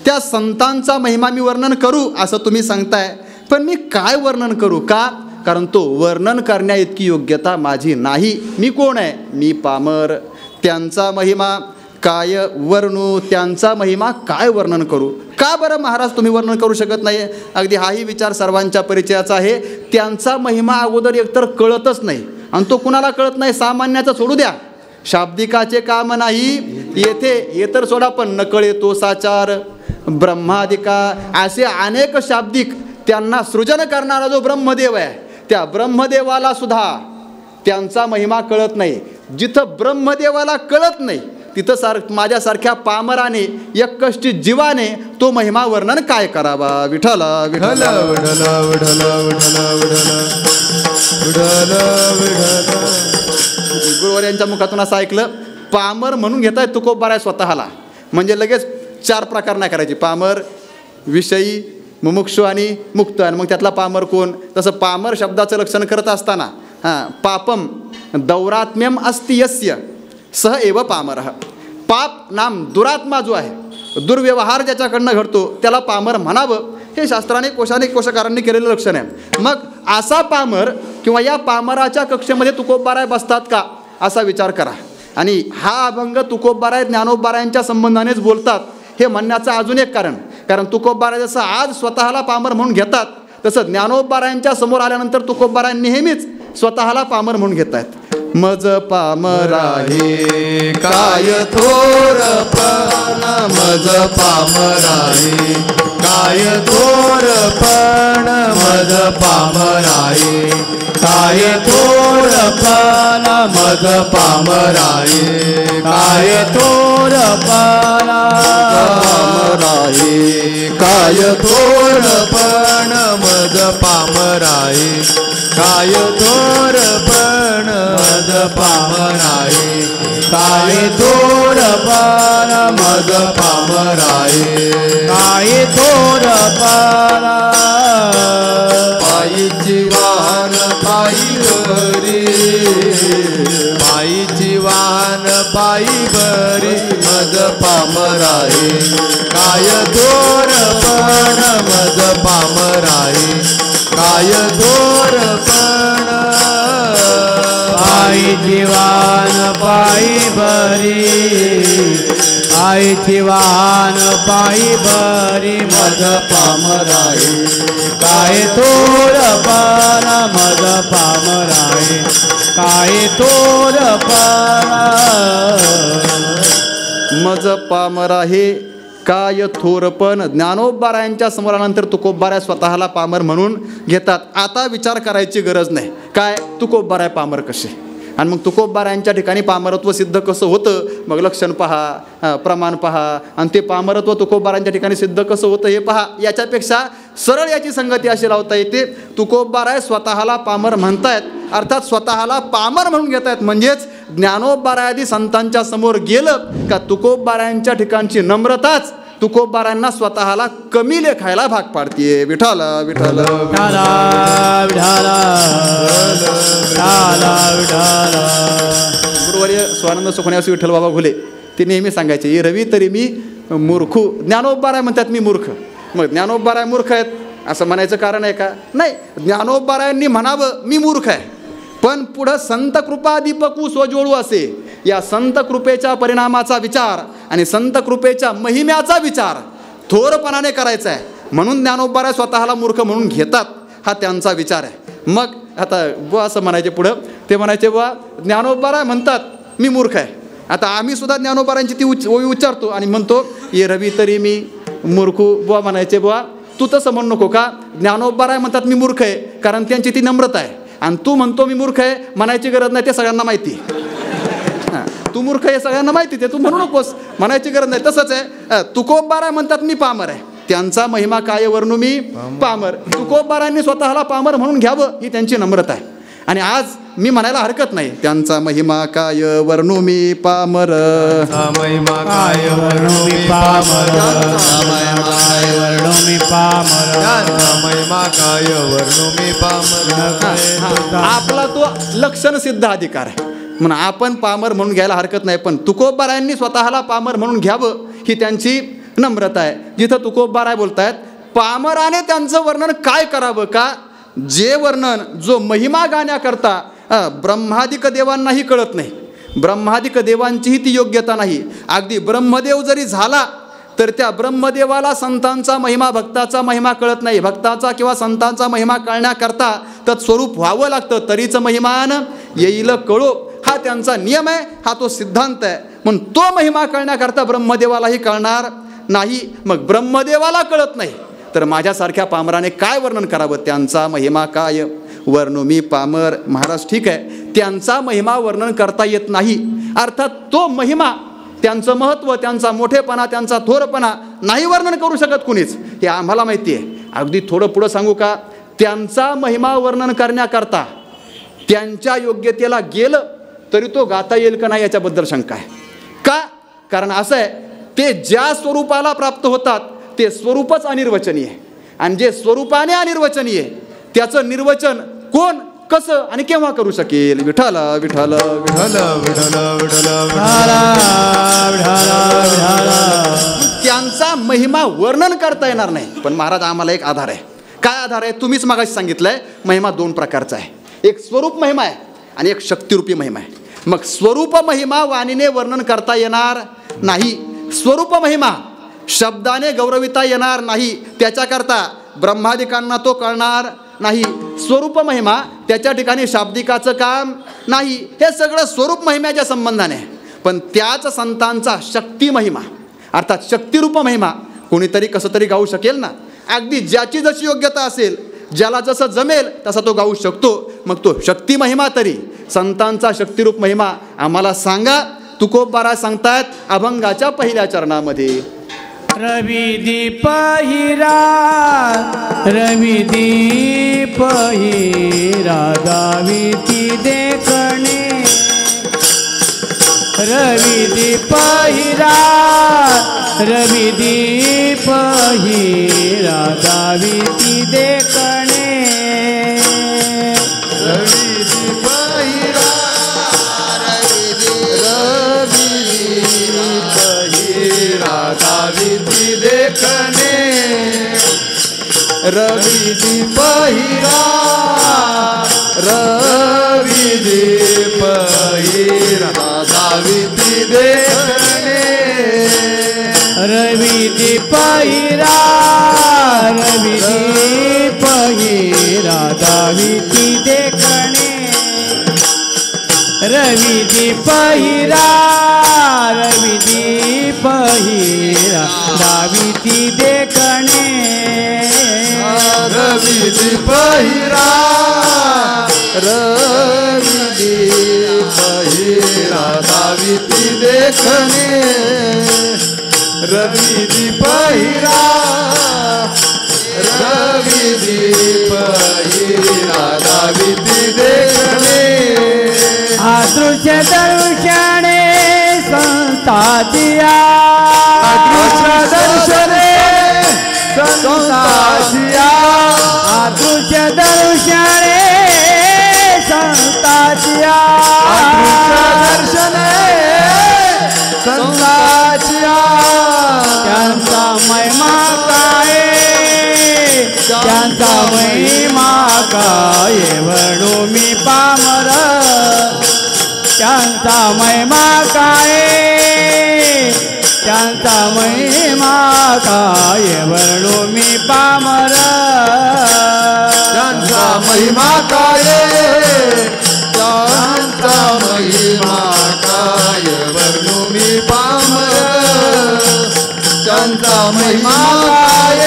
त्या संतांचा महिमा मी वर्णन करू असं तुम्ही सांगताय, पण मी काय वर्णन करू? का? कारण तो वर्णन करण्या इतकी योग्यता माझी नाही. मी कोण आहे? मी पामर. त्यांचा महिमा काय वर्णू, त्यांचा महिमा काय वर्णन करू? का बरं महाराज तुम्ही वर्णन करू शकत नाही? अगदी हाही विचार सर्वांच्या परिचयाचा आहे. त्यांचा महिमा अगोदर एकतर कळतच नाही, आणि तो कुणाला कळत नाही? सामान्याचं सोडू द्या, शाब्दिकाचे काम नाही येथे, हे तर सोडा, पण नकळे तो साचार ब्रह्मादिका असे अनेक शाब्दिक त्यांना सृजन करणारा जो ब्रह्मदेव आहे, त्या ब्रह्मदेवाला सुद्धा त्यांचा महिमा कळत नाही. जिथं ब्रह्मदेवाला कळत नाही तिथं माझ्यासारख्या पामराने एककष्टी जीवाने तो महिमा वर्णन काय करावा? विठ्ठल विठ्ठल विठ्ठल विठ्ठल विठ्ठल विठ्ठल. गुरुवर्यांच्या मुखातून असं ऐकलं, पामर म्हणून घेताय तुकोबाराय स्वतःला, म्हणजे लगेच 4 प्रकार नाही करायचे. पामर, विषयी, मुमुक्षु आणि मुक्त. आणि मग त्यातला पामर कोण? तसं पामर शब्दाचं लक्षण करत असताना पापम दौरात्म्यम अस्ति यस्य सह एव पामरः. पाप नाम दुरात्मा जो आहे, दुर्व्यवहार ज्याच्याकडनं घडतो त्याला पामर म्हणावं, हे शास्त्राने कोशकारांनी केलेलं लक्षण आहे. मग असा पामर किंवा या पामराच्या कक्षेमध्ये तुकोबाराय बसतात का असा विचार करा. आणि हा अभंग तुकोबाराय ज्ञानोबारायांच्या संबंधानेच बोलतात हे म्हणण्याचं अजून एक कारण तुकोबाराय जसं आज स्वतःला पामर म्हणून घेतात, तसं ज्ञानोबारायांच्या समोर आल्यानंतर तुकोबाराय नेहमीच स्वतःला पामर म्हणून घेत आहेत. मज पामराहे काय थोरपण मज पामराहे काय थोरपण मज पामराहे काय थोरपण मज पामराहे काय थोरपण पामराहे काय थोरपण मज पामराहे काय थोरपण मज पामराये काय थोरपण मज पामराये काय थोरपण पायीची वाहन पायी बरी पायीची वाहन पायी बरी मज पामराये काय थोरपण मज पामराये काय थोरपण पायी जीवान पायी बरी पायी वाहन पायी बरी मज पामराये काय थोरपण मज पामराये काय थोरपण मज पामराहे काय थोरपण. ज्ञानोबारायांच्या समोरानंतर तुकोबाराय स्वतःला पामर म्हणून घेतात. आता विचार करायची गरज नाही, काय तुकोबाराय पामर कसे, आणि मग तुकोबारायांच्या ठिकाणी पामरत्व सिद्ध कसं होतं, मग लक्षण पहा, प्रमाण पहा, आणि ते पामरत्व तुकोबारायांच्या ठिकाणी सिद्ध कसं होतं हे पहा. याच्यापेक्षा सरळ याची संगती अशी लावता येते, तुकोबाराय स्वतःला पामर म्हणतायत, अर्थात स्वतःला पामर म्हणून घेत आहेत, म्हणजेच ज्ञानोबारायादी संतांच्या समोर गेलं का तुकोबारायांच्या ठिकाणची नम्रताच तुकोबारायांना स्वतःला कमी लेखायला भाग पाडतीये. विठ्ठल विठ्ठल गुरुवर्य स्वानंद सुखण्यासी विठ्ठल बाबा घुले ते नेहमी सांगायचे, ये रवी तरी मी मूर्खू. ज्ञानोबाराय म्हणतात मी मूर्ख. मग ज्ञानोबाराय मूर्ख आहेत असं म्हणायचं कारण आहे का? नाही, ज्ञानोबारायांनी म्हणावं मी मूर्ख आहे, पण पुढं संत कृपा दीपकू स्वजोळू असे, या संत कृपेच्या परिणामाचा विचार आणि संत कृपेच्या महिम्याचा विचार थोरपणाने करायचा आहे, म्हणून ज्ञानोबाराय स्वतःला मूर्ख म्हणून घेतात, हा त्यांचा विचार आहे. मग आता बुवा असं म्हणायचे पुढं, ते म्हणायचे बुवा ज्ञानोबाराय म्हणतात मी मूर्ख आहे. आता आम्ही सुद्धा ज्ञानोबारायांची ती ओवी उच्चारतो आणि म्हणतो, ये रवी तरी मी मूर्खू. बुवा म्हणायचे बुवा तू तसं म्हणू नको का? ज्ञानोबा म्हणतात मी मूर्ख आहे, कारण त्यांची ती नम्रता आहे. आणि तू म्हणतो मी मूर्ख आहे, म्हणायची गरज नाही, ते सगळ्यांना माहिती. तू मूर्ख आहे सगळ्यांना माहिती, ते तू म्हणू नकोस, म्हणायची गरज नाही. तसंच आहे तुकोबाराय म्हणतात मी पामर आहे, त्यांचा महिमा काय वर्णू मी पामर. तुकोबारायांनी स्वतःला पामर म्हणून घ्यावं ही त्यांची नम्रता आहे. आणि आज मी म्हणायला हरकत नाही, त्यांचा महिमा काय वर्णू मी पामर. महिमा काय वर्णू मी पामर. महिमा काय वर्णू मी पामर. महिमा काय वर्णू मी पामर. आपला तो लक्षण सिद्ध अधिकार आहे म्हणून आपण पामर म्हणून घ्यायला हरकत नाही. पण तुकोबारायांनी स्वतःला पामर म्हणून घ्यावं ही त्यांची नम्रता आहे. जिथं तुकोबाराय बोलतायत पामराने त्यांचं वर्णन काय करावं का? जे वर्णन जो महिमा गाण्याकरता ब्रह्मादिक देवांनाही कळत नाही, ब्रह्मादिक देवांचीही ती योग्यता नाही. अगदी ब्रह्मदेव जरी झाला तर त्या ब्रह्मदेवाला संतांचा महिमा भक्ताचा महिमा कळत नाही. भक्ताचा किंवा संतांचा महिमा कळण्याकरता तत्स्वरूप व्हावं लागतं, तरीच महिमान येईल कळो. हा त्यांचा नियम आहे, हा तो सिद्धांत आहे. म्हणून तो महिमा कळण्याकरता ब्रह्मदेवालाही कळणार नाही. मग ब्रह्मदेवाला कळत नाही तर माझ्यासारख्या पामराने काय वर्णन करावं? त्यांचा महिमा काय वर्णू मी पामर. महाराज ठीक आहे, त्यांचा महिमा वर्णन करता येत नाही, अर्थात तो महिमा, त्यांचं महत्त्व, त्यांचा मोठेपणा, त्यांचा थोरपणा नाही वर्णन करू शकत कुणीच, हे आम्हाला माहिती आहे. अगदी थोडं पुढं सांगू का? त्यांचा महिमा वर्णन करण्याकरता त्यांच्या योग्यतेला गेलं तरी तो गाता येईल का नाही याच्याबद्दल शंका आहे. का? कारण असं आहे, ते ज्या स्वरूपाला प्राप्त होतात ते स्वरूपच अनिर्वचनीय आहे. आणि जे स्वरूपाने अनिर्वचनीय त्याचं निर्वचन कोण, कसं आणि केव्हा करू शकेल? विठ्ठल विठ्ठल विठ्ठल विठ्ठल विठ्ठल त्यांचा महिमा वर्णन करता येणार नाही. पण महाराज आम्हाला एक आधार आहे. काय आधार आहे? तुम्हीच मागाशी सांगितलंय महिमा दोन प्रकारचा आहे, एक स्वरूप महिमा आहे आणि एक शक्तिरूपी महिमा आहे. मग स्वरूप महिमा वाणीने वर्णन करता येणार नाही. स्वरूप महिमा शब्दाने गौरविता येणार नाही, त्याच्याकरता ब्रह्मादिकांना तो कळणार नाही. स्वरूप महिमा त्याच्या ठिकाणी शाब्दिकाचं काम नाही. हे सगळं स्वरूप महिम्याच्या संबंधाने. पण त्याच संतांचा शक्ती महिमा अर्थात शक्तिरूप महिमा कोणीतरी कसं तरी गाऊ शकेल ना. अगदी ज्याची जशी योग्यता असेल, ज्याला जसं जमेल तसा तो गाऊ शकतो. मग तो शक्ती महिमा तरी संतांचा शक्तिरूप महिमा आम्हाला सांगा. तुकोबाराय सांगतायत अभंगाच्या पहिल्या चरणामध्ये, रवि दीप हिरा, रवि दीप हिरा दाविती देखणे. रवि दीप हिरा, रवि दीप हिरा दाविती देखणे. रवि दीप हिरा, रवि दीप हिरा दाविती देखणे. रवि दीप हिरा, रवि दीप हिरा दाविती देखणे. रवि दीप हिरा, रवि दीप हिरा दाविती देखणे. रवि दीप हिरा, रवि दीप हिरा दाविती देखणे. रवि दीप हिरा, रवि दीप हिरा दाविती देखणे. रवि दीप हिरा, रवि दीप हिरा दाविती देखणे. अदृश्य दर्शने संताचिया, अदृश्य दर्शने संताचिया. अदृश्य दर्शने संताचिया. अदृश्य दर्शने संताचिया. त्यांचा महिमा काय, त्यांचा महिमा काय वर्णू मी पामर. त्यांचा महिमा काय, त्यांचा महिमा काय वर्णू मी पामर. त्यांचा महिमा काय, त्यांचा महिमा काय वर्णू मी पामर. त्यांचा महिमा काय,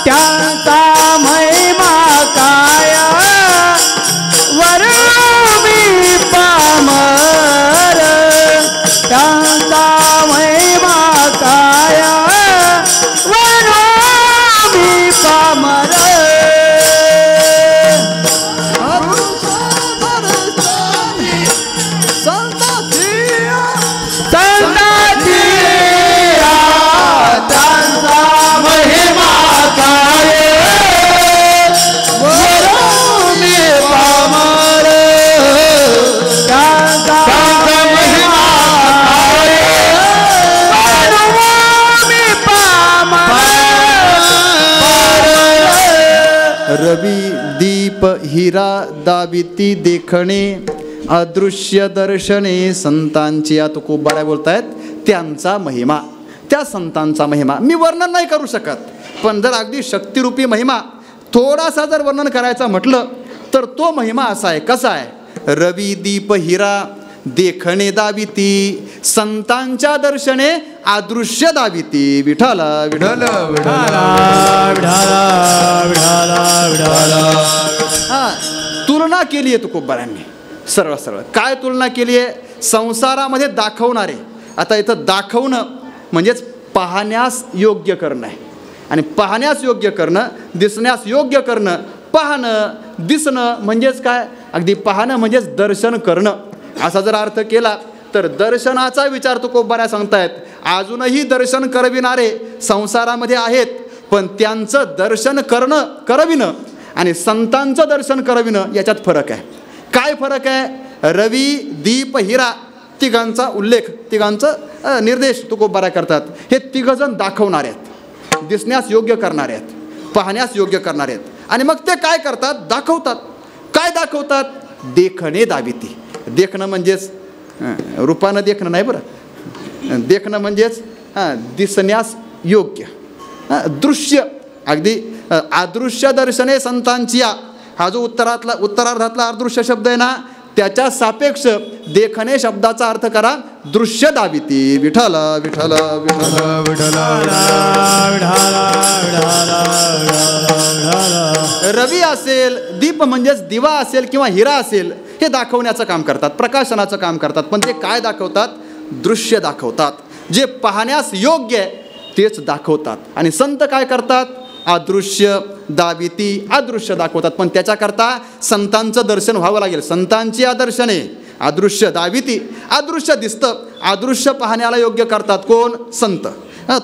त्यांचा महिमा काय वर्णू मी पामर त्यांचा महिमा काय वर्णू मी पामर रवी दीप हिरा दाविती देखणे अदृश्य दर्शने संतांची या तुकोबाराय बोलतायत त्यांचा महिमा, त्या संतांचा महिमा मी वर्णन नाही करू शकत. पण जर अगदी शक्तिरूपी महिमा थोडासा जर वर्णन करायचं म्हटलं तर तो महिमा असा आहे. कसा आहे? रवी दीप हिरा देखणे दाविती संतांच्या दर्शने अदृश्य दाविती. विठ्ठल विठ्ठल हा तुलना केली आहे तुकोबारांनी. सरळ सरळ काय तुलना केली आहे? संसारामध्ये दाखवणारे. आता इथं दाखवणं म्हणजेच पाहण्यास योग्य करणं आहे. आणि पाहण्यास योग्य करणं, दिसण्यास योग्य करणं, पाहणं दिसणं म्हणजेच काय? अगदी पाहणं म्हणजेच दर्शन करणं असा जर अर्थ केला तर दर्शनाचा विचार तुकोबारा सांगतायत. अजूनही दर्शन करविणारे संसारामध्ये आहेत, पण त्यांचं दर्शन करविणं आणि संतांचं दर्शन करविणं याच्यात फरक आहे. काय फरक आहे? रवी दीप हिरा तिघांचा उल्लेख, तिघांचं निर्देश तुकोबारा करतात. हे तिघजण दाखवणारे आहेत, दिसण्यास योग्य करणारे आहेत, पाहण्यास योग्य करणारे आहेत. आणि मग ते काय करतात? दाखवतात. काय दाखवतात? देखणे दाविती. देखणं म्हणजेच रूपानं देखणं नाही बरं. देखणं म्हणजेच दिसण्यास योग्य दृश्य. अगदी अदृश्य दर्शने संतांची हा जो उत्तरार्धातला अदृश्य शब्द आहे ना, त्याच्या सापेक्ष देखणे शब्दाचा अर्थ करा दृश्य दाविती. विठ्ठल विठ्ठल विठ्ठल. रवी असेल, दीप म्हणजेच दिवा असेल किंवा हिरा असेल, हे दाखवण्याचं काम करतात, प्रकाशनाचं काम करतात. पण ते काय दाखवतात? दृश्य दाखवतात. जे पाहण्यास योग्य आहे तेच दाखवतात. आणि संत काय करतात? अदृश्य दाविती अदृश्य दाखवतात. पण त्याच्याकरता संतांचं दर्शन व्हावं लागेल. संतांची दर्शने अदृश्य दाविती. अदृश्य दिसतं, अदृश्य पाहण्याला योग्य करतात कोण? संत.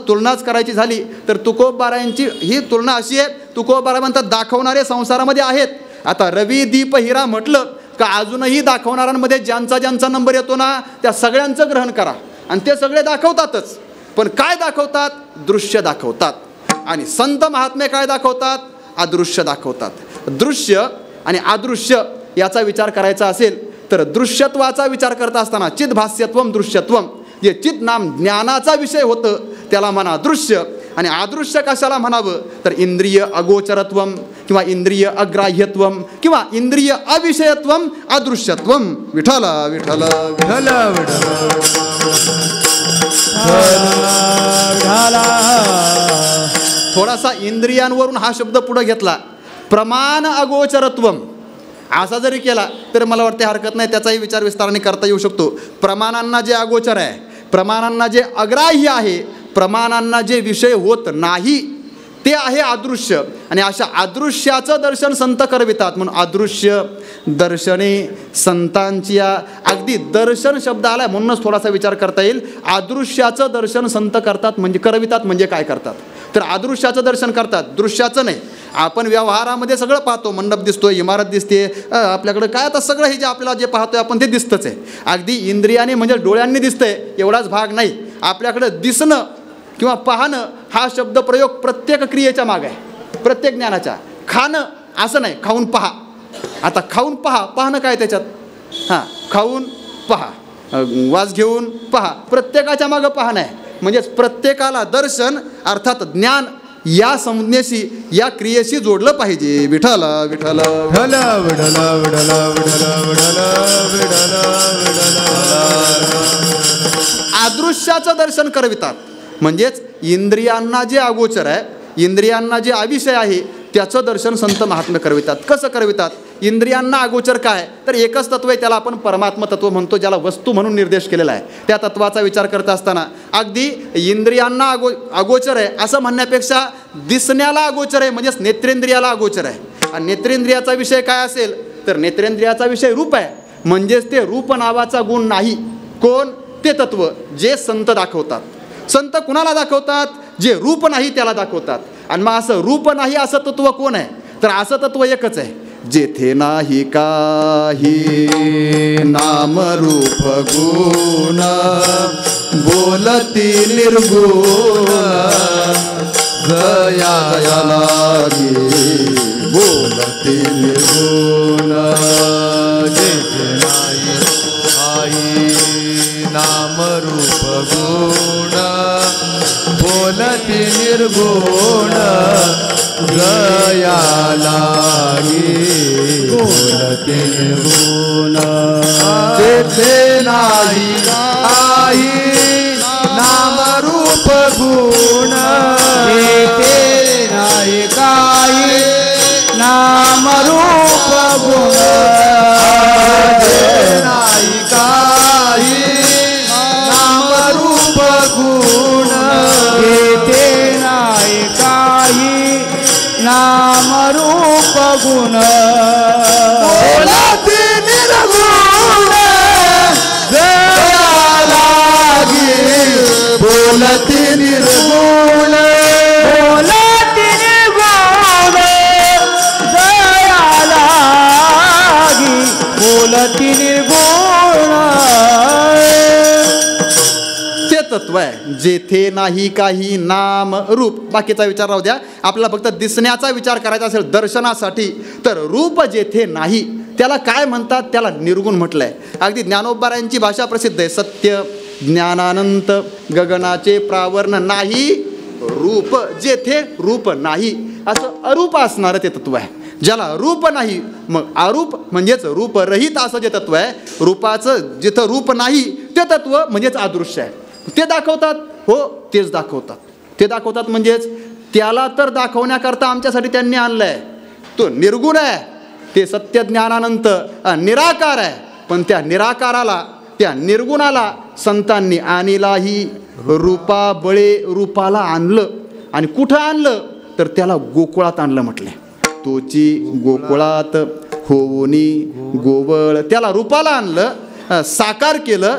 तुलनाच करायची झाली तर तुकोबारायांची ही तुलना अशी आहे. तुकोबारा म्हणतात दाखवणारे संसारामध्ये आहेत. आता रवी दीप हिरा म्हटलं का अजूनही दाखवणाऱ्यांमध्ये ज्यांचा ज्यांचा नंबर येतो ना, त्या सगळ्यांचं ग्रहण करा. आणि ते सगळे दाखवतातच. पण काय दाखवतात? दृश्य दाखवतात. आणि संत महात्मे काय दाखवतात? अदृश्य दाखवतात. दृश्य आणि अदृश्य याचा विचार करायचा असेल तर दृश्यत्वाचा विचार करत असताना चिद्भास्यत्वम दृश्यत्वम, जे चित नाम ज्ञानाचा विषय होतं त्याला म्हणा दृश्य. आणि अदृश्य कशाला म्हणावं तर इंद्रिय अगोचरत्वम किंवा इंद्रिय अग्राह्यत्वम किंवा इंद्रिय अविषयत्वम अदृश्यत्वम. विठ्ठल विठ्ठल विठ्ठल थोडासा इंद्रियांवरून हा शब्द पुढे घेतला. प्रमाण अगोचरत्वम असा जरी केला तर मला वाटते हरकत नाही, त्याचाही विचार विस्ताराने करता येऊ शकतो. प्रमाणांना जे अगोचर आहे, प्रमाणांना जे अग्राह्य आहे, प्रमाणांना जे विषय होत नाही ते आहे अदृश्य. आणि अशा अदृश्याचं दर्शन संत करवितात. म्हणून अदृश्य दर्शने संतांची. अगदी दर्शन शब्द आला म्हणूनच थोडासा विचार करता येईल. अदृश्याचं दर्शन संत करतात म्हणजे करवितात म्हणजे काय करतात तर अदृश्याचं दर्शन करतात, दृश्याचं नाही. आपण व्यवहारामध्ये सगळं पाहतो, मंडप दिसतोय, इमारत दिसते, आपल्याकडं काय आता सगळं हे जे आपल्याला जे पाहतोय आपण ते दिसतंच आहे. अगदी इंद्रियाने म्हणजे डोळ्यांनी दिसतंय एवढाच भाग नाही. आपल्याकडं दिसणं किंवा पाहणं हा शब्द प्रयोग प्रत्येक क्रियेच्या मागे आहे, प्रत्येक ज्ञानाच्या. खाणं असं नाही खाऊन पहा. आता खाऊन पहा, पाहणं काय त्याच्यात? खाऊन पहा, वास घेऊन पहा, प्रत्येकाच्या मागं पाहणं आहे. म्हणजेच प्रत्येकाला दर्शन अर्थात ज्ञान या संज्ञेशी या क्रियेशी जोडलं पाहिजे. विठ्ठल विठ्ठल विठ्ठल विठ्ठल विठ्ठल विठ्ठल अदृश्याचं दर्शन करवितात. म्हणजेच इंद्रियांना जे अगोचर आहे इंद्रियांना जे अविषय आहे त्याचं दर्शन संत महात्मे करवितात. कसं करवितात? इंद्रियांना अगोचर काय? तर एकच तत्व आहे, त्याला आपण परमात्म तत्व म्हणतो, ज्याला वस्तू म्हणून निर्देश केलेला आहे. त्या तत्वाचा विचार करत असताना अगदी इंद्रियांना अगोचर आहे असं म्हणण्यापेक्षा दिसण्याला अगोचर आहे, म्हणजेच नेत्रेंद्रियाला अगोचर आहे. आणि नेत्रेंद्रियाचा विषय काय असेल तर नेत्रेंद्रियाचा विषय रूप आहे, म्हणजेच ते रूप नावाचा गुण नाही. कोण? ते तत्व जे संत दाखवतात. संत कुणाला दाखवतात? जे रूप नाही त्याला दाखवतात. आणि मग असं रूप नाही असं तत्व कोण आहे? तर असं तत्व एकच आहे, जेथे नाही काही नाम रूप गुण बोलती निर्गुण जया लागे बोलती निर्गुण जेथे नाही आई नाम रूप गुण बोलती निर्गुण जया लागे बोलती निर्गुण जेथे नाही आई नाम रूप गुण जेथे नाही काही नाम रूप गुण जेथे नाही काही नाम रूप गुण जेथे नाही काही नाम रूप गुण बोलती निर्गुण जया लागे बोलती निर्गुण बोलती निर्गुण जया लागी बोलती निर्गुण. ते तत्व आहे जेथे नाही काही नाम रूप. बाकीचा विचार राहू द्या, आपल्याला फक्त दिसण्याचा विचार करायचा असेल दर्शनासाठी तर रूप जेथे नाही त्याला काय म्हणतात? त्याला निर्गुण म्हटलंय. अगदी ज्ञानोबारायांची भाषा प्रसिद्ध आहे, सत्य ज्ञानानंत गगनाचे प्रावरण नाही रूप. जेथे रूप नाही असं अरूप असणारं ते तत्व आहे, ज्याला रूप नाही. मग अरूप म्हणजेच रूपरहित असं जे तत्व आहे, रूपाचं जिथं रूप नाही ते तत्व म्हणजेच अदृश्य आहे. ते दाखवतात, हो तेच दाखवतात. ते दाखवतात म्हणजेच त्याला तर दाखवण्याकरता आमच्यासाठी त्यांनी आणलंय. तो निर्गुण आहे, ते सत्य ज्ञानानंत निराकार आहे. पण त्या निराकाराला, त्या निर्गुणाला संतांनी आणिलाही रूपा बळे रूपाला आणलं. आणि कुठं आणलं तर त्याला गोकुळात आणलं म्हटले. तोची गोकुळात होऊनी गोवळ, त्याला रूपाला आणलं, साकार केलं,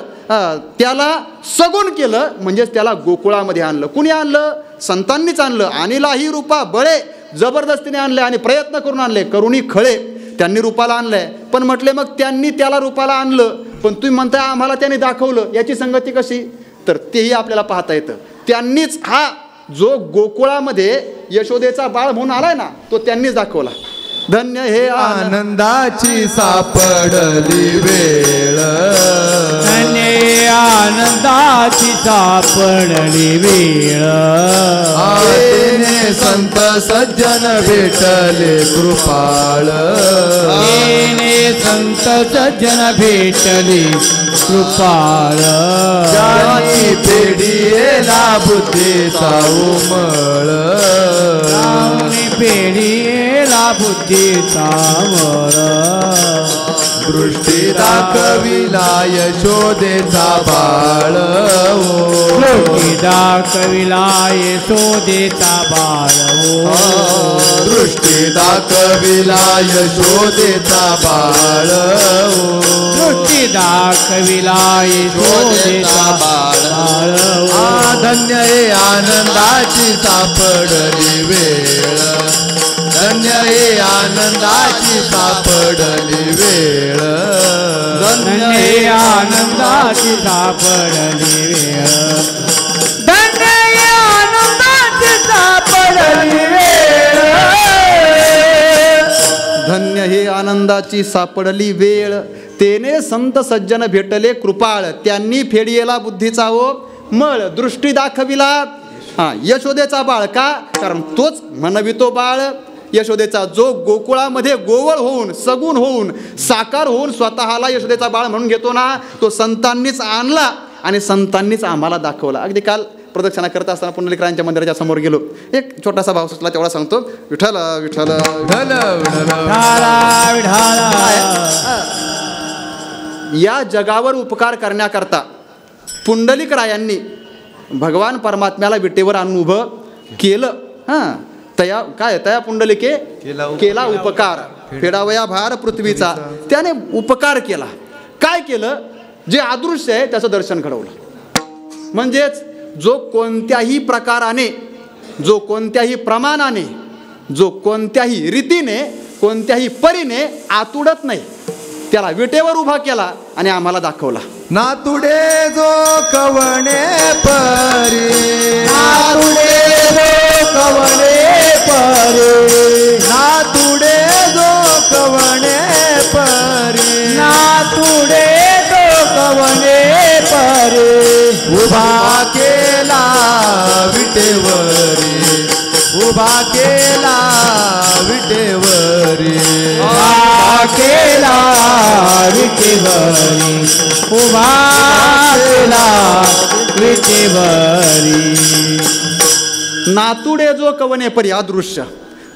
त्याला सगुण केलं, म्हणजेच त्याला गोकुळामध्ये आणलं. कुणी आणलं? संतांनीच आणलं. आणिलाही रूपा बळे, जबरदस्तीने आणले आणि प्रयत्न करून आणले. करुणी खळे त्यांनी रूपाला आणलंय. पण म्हटले मग त्यांनी त्याला रूपाला आणलं, पण तुम्ही म्हणताय आम्हाला त्यांनी दाखवलं, याची संगती कशी? तर तेही आपल्याला पाहता येतं. त्यांनीच हा जो गोकुळामध्ये यशोदेचा बाळ म्हणून आलाय ना, तो त्यांनीच दाखवला. धन्य हे आनंदाची सापडली वेळ धन्य आनंदाची सापडली वेळ आतेने संत सज्जन भेटले कृपाळ येणे संत सज्जन भेटली कृपाळ ज्याची पेढीला बुद्धीचा उमळ पेढीला बुद्धीचा वर दृष्टी दाखविला यशोदेचा बाळ दृष्टी दाखविला यशोदेचा बाळ दृष्टी दाखविला यशोदेचा बाळ दृष्टी दाखविला यशोदेचा बाळ धन्य हे आनंदाची सापडली वेळ धन्य हे आनंदाची सापडली वेळ धन्य आनंदाची सापडली वेळ धन्य आनंदाची सापडली वेळ धन्य हे आनंदाची सापडली वेळ तेने संत सज्जन भेटले कृपाळ त्यांनी फेडियेला बुद्धीचा हो मळ दृष्टी दाखविला यशोदेचा बाळ. का? कारण तोच म्हणवितो बाळ यशोदेचा, जो गोकुळामध्ये गोवळ होऊन सगुण होऊन साकार होऊन स्वतःला यशोदेचा बाळ म्हणून घेतो ना, तो संतांनीच आणला आणि संतांनीच आम्हाला दाखवला. अगदी काल प्रदक्षिणा करत असताना पुंडलिकरायांच्या मंदिराच्या समोर गेलो. एक छोटासा भाव सुचला तेवढा सांगतो. विठ्ठल विठ्ठल विठ्ठल विठ्ठल या जगावर उपकार करण्याकरता पुंडलिकरायांनी भगवान परमात्म्याला विटेवर आणून उभं केलं. तया पुंडलिके केला उपकार, फेडावया भार पृथ्वीचा. त्याने उपकार केला. काय केलं? जे अदृश्य आहे त्याचं दर्शन घडवलं. म्हणजेच जो कोणत्याही प्रकाराने, जो कोणत्याही प्रमाणाने, जो कोणत्याही रीतीने, कोणत्याही परीने आतुडत नाही, त्याला विटेवर उभा केला आणि आम्हाला दाखवला. नातुडे जो कवणे परी, नातुडे जो कवणे परी, नातुडे जो कवणे परी, नातुडे जो कवणे परी, उभा केला विटेवरी, उभा केला विटेवरी, उभा केला विटेवरी, उभा केला विटेवरी. नातुडे जो कवने परी, अदृश्य,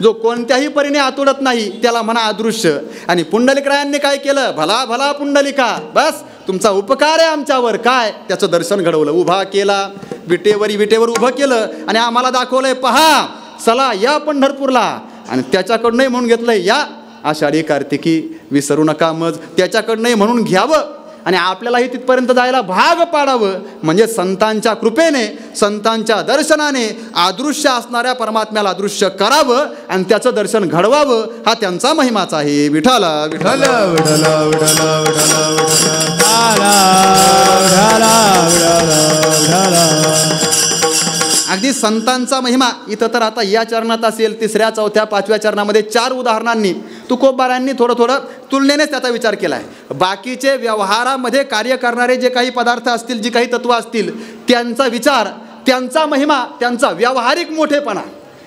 जो कोणत्याही परीने आतुडत नाही त्याला म्हणा अदृश्य. आणि पुंडलिकरायांनी काय केलं? भला भला पुंडलिका, बस तुमचा उपकार आहे आमच्यावर. काय? त्याचं दर्शन घडवलं. उभा केला विटेवरी, विटेवर उभं केलं आणि आम्हाला दाखवलंय, पहा चला या पंढरपूरला. आणि त्याच्याकडनंही म्हणून घेतलंय, या आषाढी कार्तिकी विसरू नका मज. त्याच्याकडनंही म्हणून घ्यावं आणि आपल्यालाही तिथपर्यंत जायला भाग पाडावं. म्हणजे संतांच्या कृपेने, संतांच्या दर्शनाने अदृश्य असणाऱ्या परमात्म्याला दृश्य करावं आणि त्याचं दर्शन घडवावं. हा त्यांचा महिमाच आहे. विठ्ठल विठ्ठल विठ्ठल विठ्ठल विठ्ठल अगदी संतांचा महिमा इथं तर आता या चरणात असेल, 3ऱ्या 4थ्या 5व्या चरणामध्ये 4 उदाहरणांनी तुकोबारांनी थोडं तुलनेनेच त्याचा विचार केला आहे. बाकीचे व्यवहारामध्ये कार्य करणारे जे काही पदार्थ असतील, जी काही तत्त्व असतील, त्यांचा विचार, त्यांचा महिमा, त्यांचा व्यावहारिक मोठेपणा,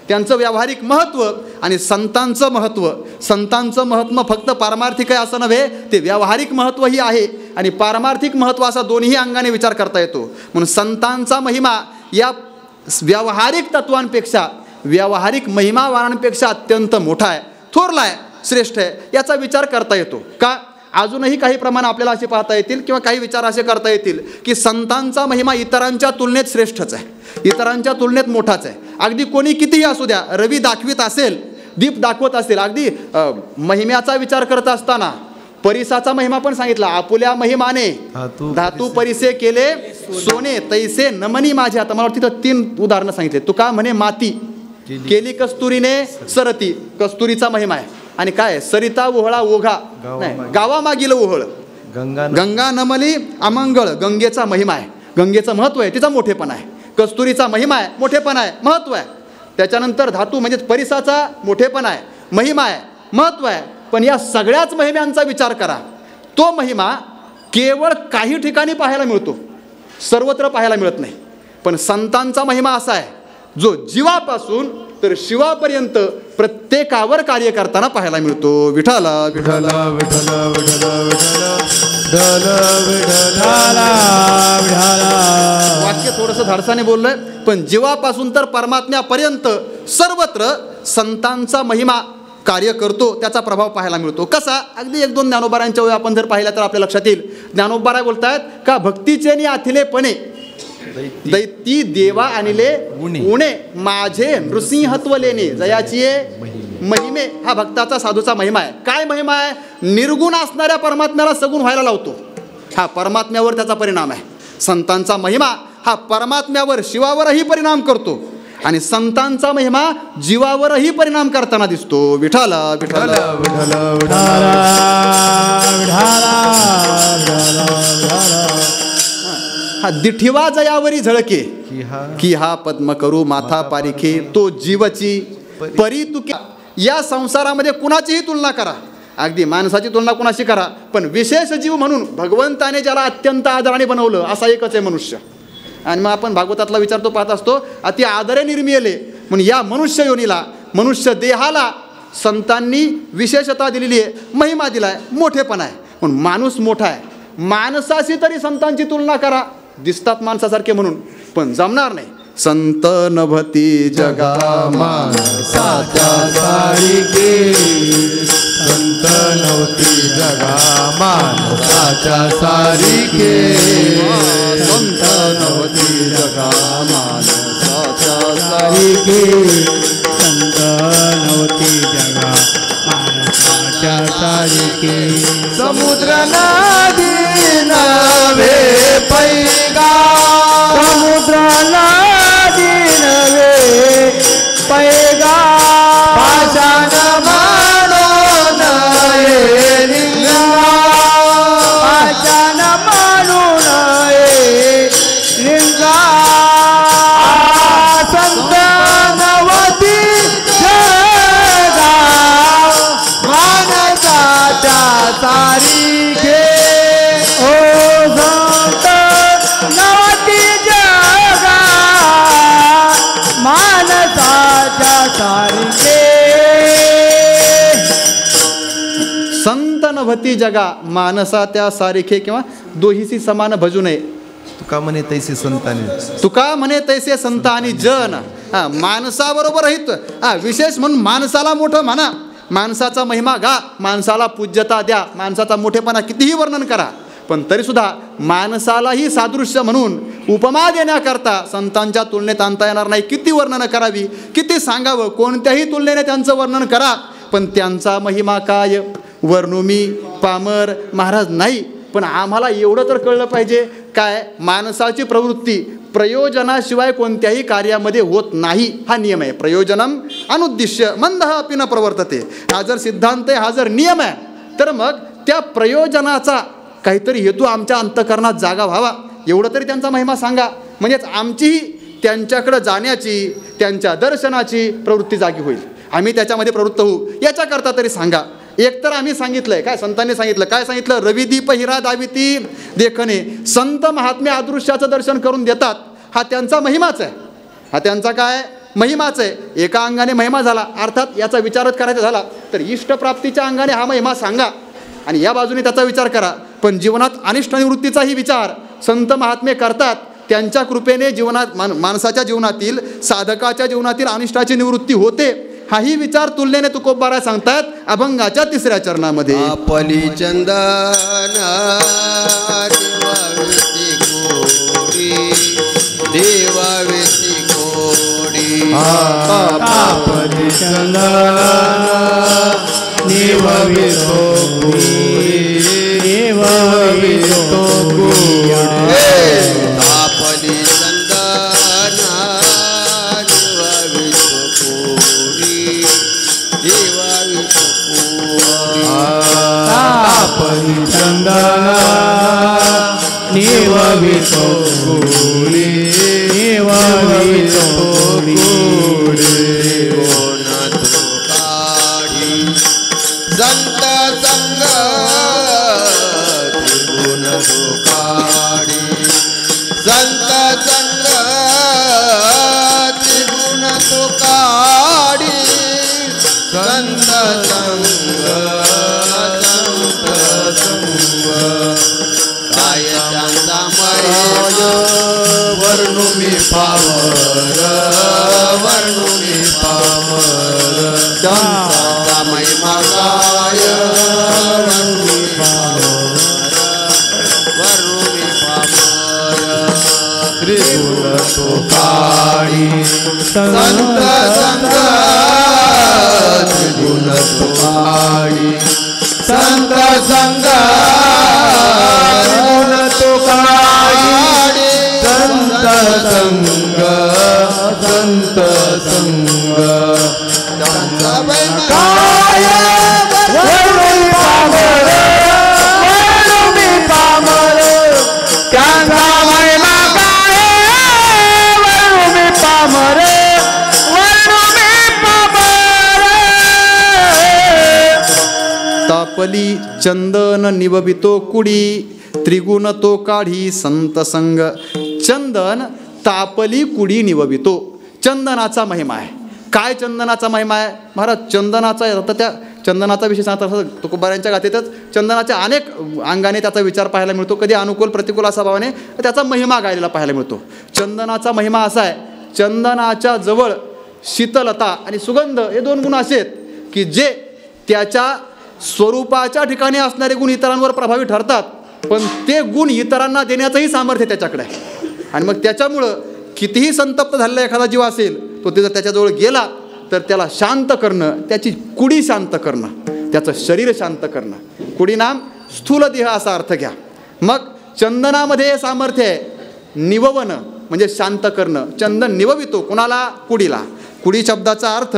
त्यांचं व्यावहारिक महत्त्व आणि संतांचं महत्त्व. संतांचं महत्त्व फक्त पारमार्थिक आहे असं नव्हे, ते व्यावहारिक महत्त्वही आहे आणि पारमार्थिक महत्त्व असा दोन्ही अंगाने विचार करता येतो. म्हणून संतांचा महिमा या व्यावहारिक तत्वांपेक्षा, व्यावहारिक महिमावारांपेक्षा अत्यंत मोठा आहे, थोरला आहे, श्रेष्ठ आहे, याचा विचार करता येतो. का? अजूनही काही प्रमाण आपल्याला असे पाहता येतील किंवा काही विचार असे करता येतील की संतांचा महिमा इतरांच्या तुलनेत श्रेष्ठच आहे, इतरांच्या तुलनेत मोठाच आहे. अगदी कोणी कितीही असू द्या, रवी दाखवित असेल, दीप दाखवत असेल, अगदी महिम्याचा विचार करत असताना परिसाचा महिमा पण सांगितला. आपुल्या महिमाने धातू परिसे केले सोने, तैसे नमनी माझे. आता मला वाटतं 3 उदाहरणं सांगितले. तुका म्हणे माती केली कस्तुरीने सरती, कस्तुरीचा महिमा आहे. आणि काय? सरिता ओहळा ओघा, नाही गावामागील ओहळ, गंगा नमली अमंगळ, गंगेचा महिमा आहे, गंगेचं महत्त्व आहे, तिचा मोठेपणा आहे. कस्तुरीचा महिमा आहे, मोठेपणा आहे, महत्त्व आहे. त्याच्यानंतर धातू म्हणजे परिसाचा मोठेपणा आहे, महिमा आहे, महत्त्व आहे. पण या सगळ्याच महिम्यांचा विचार करा, तो महिमा केवळ काही ठिकाणी पाहायला मिळतो, सर्वत्र पाहायला मिळत नाही. पण संतांचा महिमा असा आहे जो जीवापासून तर शिवापर्यंत प्रत्येकावर कार्य करताना पाहायला मिळतो. विठ्ठल विठ्ठल विठ्ठल विठ्ठल विठ्ठल विठ्ठल. वाक्य थोडंसं धाडसाने बोललंय, पण जीवापासून तर परमात्म्यापर्यंत सर्वत्र संतांचा महिमा कार्य करतो, त्याचा प्रभाव पाहायला मिळतो. कसा? अगदी 1-2 ज्ञानोबारांच्या वेळी आपण जर पाहिलं तर आपल्या लक्षात येईल. ज्ञानोबाराय बोलतायत का भक्तीचे नि आथिलेपणे दैती देवा आणले उणे, माझे नृसिंहत्व लेणे जयाची महिमे. हा भक्ताचा साधूचा महिमा आहे. काय महिमा आहे? निर्गुण असणाऱ्या परमात्म्याला सगुण व्हायला लावतो. हा परमात्म्यावर त्याचा परिणाम आहे. संतांचा महिमा हा परमात्म्यावर, शिवावरही परिणाम करतो आणि संतांचा महिमा जीवावरही परिणाम करताना दिसतो. विठ्ठल विठ्ठल विठ्ठल हा दिठिवा जयावरी झळके की हा पद्म करू माथा पारिखे, तो जीवची परी तुके. या संसारामध्ये कुणाचीही तुलना करा, अगदी माणसाची तुलना कुणाशी करा, पण विशेष जीव म्हणून भगवंताने ज्याला अत्यंत आदराने बनवलं असा एकच आहे मनुष्य. आणि मग आपण भागवतातला विचार तो पाहत असतो, अति आदरे निर्मिले. म्हणून या मनुष्य योनीला, मनुष्य देहाला संतांनी विशेषता दिलेली आहे, महिमा दिलाय, मोठेपणा आहे. म्हणून माणूस मोठा आहे. माणसाशी तरी संतांची तुलना करा, दिसतात माणसासारखे म्हणून, पण जमणार नाही. संत नभती जगा मानसाच्या सारिके संत नव्हती जगा मानसाच्या सारिके संत नभती जगा मानसाच्या सारिके संत नव्हती जगा मानसाच्या सारिके समुद्र नदी नवे पैगा समुद्राला दिनवे पैगा पाषाण मानो नये लिंगा पाषाण मानून लिंगा संत नवती जगा मानसाच्या सारिके ओ संत नवती जगा मानसाच्या सारिके संत नभती जगा मानसा त्या सारिखे किंवा दोहीसी समान भजू नये. तुका म्हणे तैसे संताने तुका म्हणे तैसे संत आणि जन. हा, माणसाबरोबर आहेत. हा, विशेष म्हणून माणसाला मोठं म्हणा, माणसाचा महिमा गा, माणसाला पूज्यता द्या, माणसाचा मोठेपणा कितीही वर्णन करा, पण तरीसुद्धा माणसालाही सादृश्य म्हणून उपमा देण्याकरता संतांच्या तुलनेत आणता येणार नाही. किती वर्णन करावी, किती सांगावं, कोणत्याही तुलनेने त्यांचं वर्णन करा, पण त्यांचा महिमा काय वर्णू मी पामर महाराज नाही. पण आम्हाला एवढं तर कळलं पाहिजे काय, माणसाची प्रवृत्ती प्रयोजनाशिवाय कोणत्याही कार्यामध्ये होत नाही, हा नियम आहे. प्रयोजनम अनुद्दिश्य मंद हा अपि न प्रवर्तते. हा जर सिद्धांत आहे, हा जर नियम आहे, तर मग त्या प्रयोजनाचा काहीतरी हेतू आमच्या अंतःकरणात जागा व्हावा, एवढं तरी त्यांचा महिमा सांगा. म्हणजेच आमचीही त्यांच्याकडं जाण्याची, त्यांच्या दर्शनाची प्रवृत्ती जागी होईल, आम्ही त्याच्यामध्ये प्रवृत्त होऊ, याच्याकरता तरी सांगा. एकतर आम्ही सांगितलंय काय, संतांनी सांगितलं काय, सांगितलं रविदीप हिरा दाविती देखणे. संत महात्मे अदृश्याचं दर्शन करून देतात, हा त्यांचा महिमाच आहे, हा त्यांचा काय महिमाच आहे. एका अंगाने महिमा झाला, अर्थात याचा विचारच करायचा झाला तर इष्टप्राप्तीच्या अंगाने हा महिमा सांगा आणि या बाजूने त्याचा विचार करा. पण जीवनात अनिष्ट निवृत्तीचाही विचार संत महात्मे करतात. त्यांच्या कृपेने जीवनात माणसाच्या जीवनातील, साधकाच्या जीवनातील अनिष्टाची निवृत्ती होते, हाही विचार तुलनेने तुकोबाराय सांगतात अभंगाच्या 3ऱ्या चरणामध्ये. आपली चंदन देवावेती कोडी, देवावेती कोडी. आपली चंदन निववितो गोडी, निववितो गोडी. आपली चंदन देवावेती कोडी, देवावेती कोडी. आपली चंदन निववितो गोडी, निववितो गोडी. कोण तो काढी संत संग, गुण तो काढी संत संग, गुण तो काढी संत संग, संत संग. काय त्यांचा मय वर्णू मी पावर, वर्णू मी पावर. त्यांचा महिमा काय वर्णू मी पामर, वर्णू मी पामर. त्रिगुण तो काळी संत संग, त्रिगुण तो काळी संत संग, त्रिगुण तो काळी संत संग, संत संग. त्यांचा महिमा काय वर्णू मी पामर, वर्णू मी पामर. त्यांचा महिमा काय वर्णू मी पामर, वर्णू मी पामर. तापली चंदन निवबितो कुडी, त्रिगुण तो काढी संत संग. चंदन तापली कुडी निवबितो, चंदनाचा महिमा आहे. काय चंदनाचा महिमा आहे महाराज? चंदनाचा आता त्या चंदनाचा विषय सांगतात तुकोबारायांच्या गाथेतच चंदनाच्या अनेक अंगाने त्याचा विचार पाहायला मिळतो, कधी अनुकूल प्रतिकूल असा भावाने त्याचा महिमा गायलेला पाहायला मिळतो. चंदनाचा महिमा असा आहे चंदनाच्या जवळ शीतलता आणि सुगंध हे 2 गुण असे आहेत की जे त्याच्या स्वरूपाच्या ठिकाणी असणारे गुण इतरांवर प्रभावी ठरतात, पण ते गुण इतरांना देण्याचंही सामर्थ्य त्याच्याकडे आहे. आणि मग त्याच्यामुळं कितीही संतप्त झालेला एखादा जीव असेल, तो जर त्याच्याजवळ गेला तर त्याला शांत करणं, त्याची कुडी शांत करणं, त्याचं शरीर शांत करणं. कुडी नाम स्थूल देह असा अर्थ घ्या. मग चंदनामध्ये हे सामर्थ्य आहे, निववणं म्हणजे शांत करणं. चंदन निववितो कुणाला? कुडीला. कुडी शब्दाचा अर्थ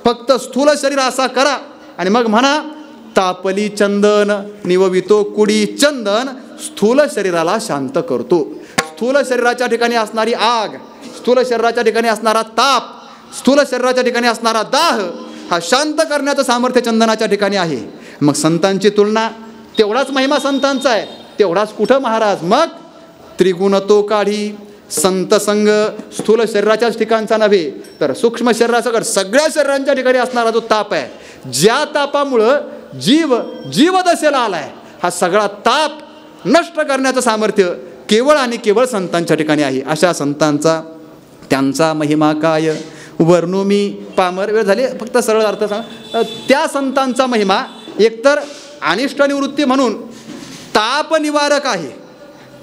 फक्त स्थूल शरीर असा करा आणि मग म्हणा तापली चंदन निववितो कुडी चंदन, स्थूल शरीराला शांत करतो. स्थूल शरीराच्या ठिकाणी असणारी आग, स्थूल शरीराच्या ठिकाणी असणारा ताप, स्थूल शरीराच्या ठिकाणी असणारा दाह हा शांत करण्याचं सामर्थ्य चंदनाच्या ठिकाणी आहे. मग संतांची तुलना, तेवढाच महिमा संतांचा आहे, तेवढाच कुठं महाराज? मग त्रिगुण तो काढी संत संग, स्थूल शरीराच्याच ठिकाणचा नव्हे तर सूक्ष्म शरीरासकट सगळ्या शरीरांच्या ठिकाणी असणारा जो ताप आहे, ज्या तापामुळं जीवदशेला आलाय, हा सगळा ताप नष्ट करण्याचं सामर्थ्य केवळ आणि केवळ संतांच्या ठिकाणी आहे. अशा संतांचा त्यांचा महिमा काय वर्णू मी पामर. वेळ झाली, फक्त सरळ अर्थ सांग. त्या संतांचा महिमा एकतर अनिष्ट निवृत्ती म्हणून ताप निवारक आहे,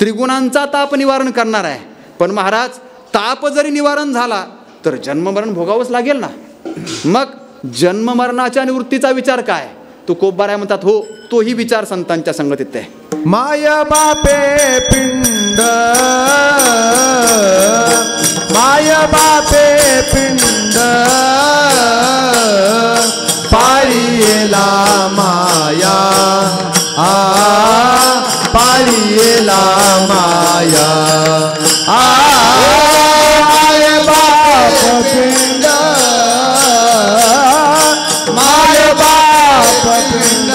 त्रिगुणांचा ताप निवारण करणार आहे. पण महाराज ताप जरी निवारण झाला तर जन्ममरण भोगावंच लागेल ना. मग जन्ममरणाच्या निवृत्तीचा विचार काय? तुकोबाराय म्हणतात हो, तोही विचार संतांच्या संगतीत आहे. माया बापे पिंड, माया बापे पिंड, पाळीला माया, पाळीला माया, माय बाप पिंड, माय बाप पिंड,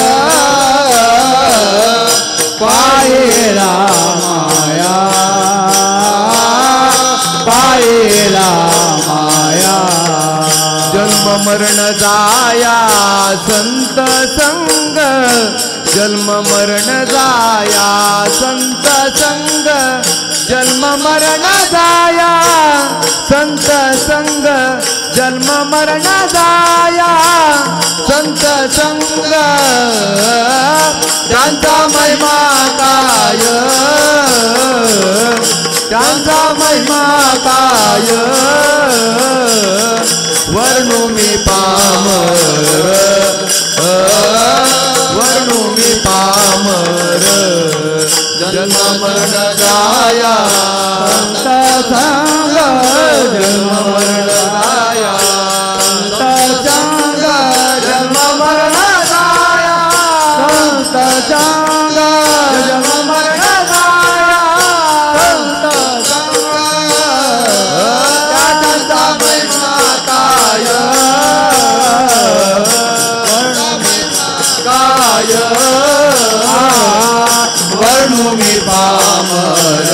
पाळीला माया, पाळीला माया. जन्म मरण जाया संत संग, जन्म मरण जाया संत संग, जन्म मरण जाया संत संग, जन्म मरण जाया संत संग. त्यांचा महिमा काय, त्यांचा महिमा काय वर्णू मी पामर, वर्णू मी पामर. जन्म मरण जाया संत संग, जन्म मरण जाया संत संग, जन्म मरण जाया संत संग, जन्म मरण जाया संत संग. त्यांचा महिमा काय, काय वर्णू मी पामर,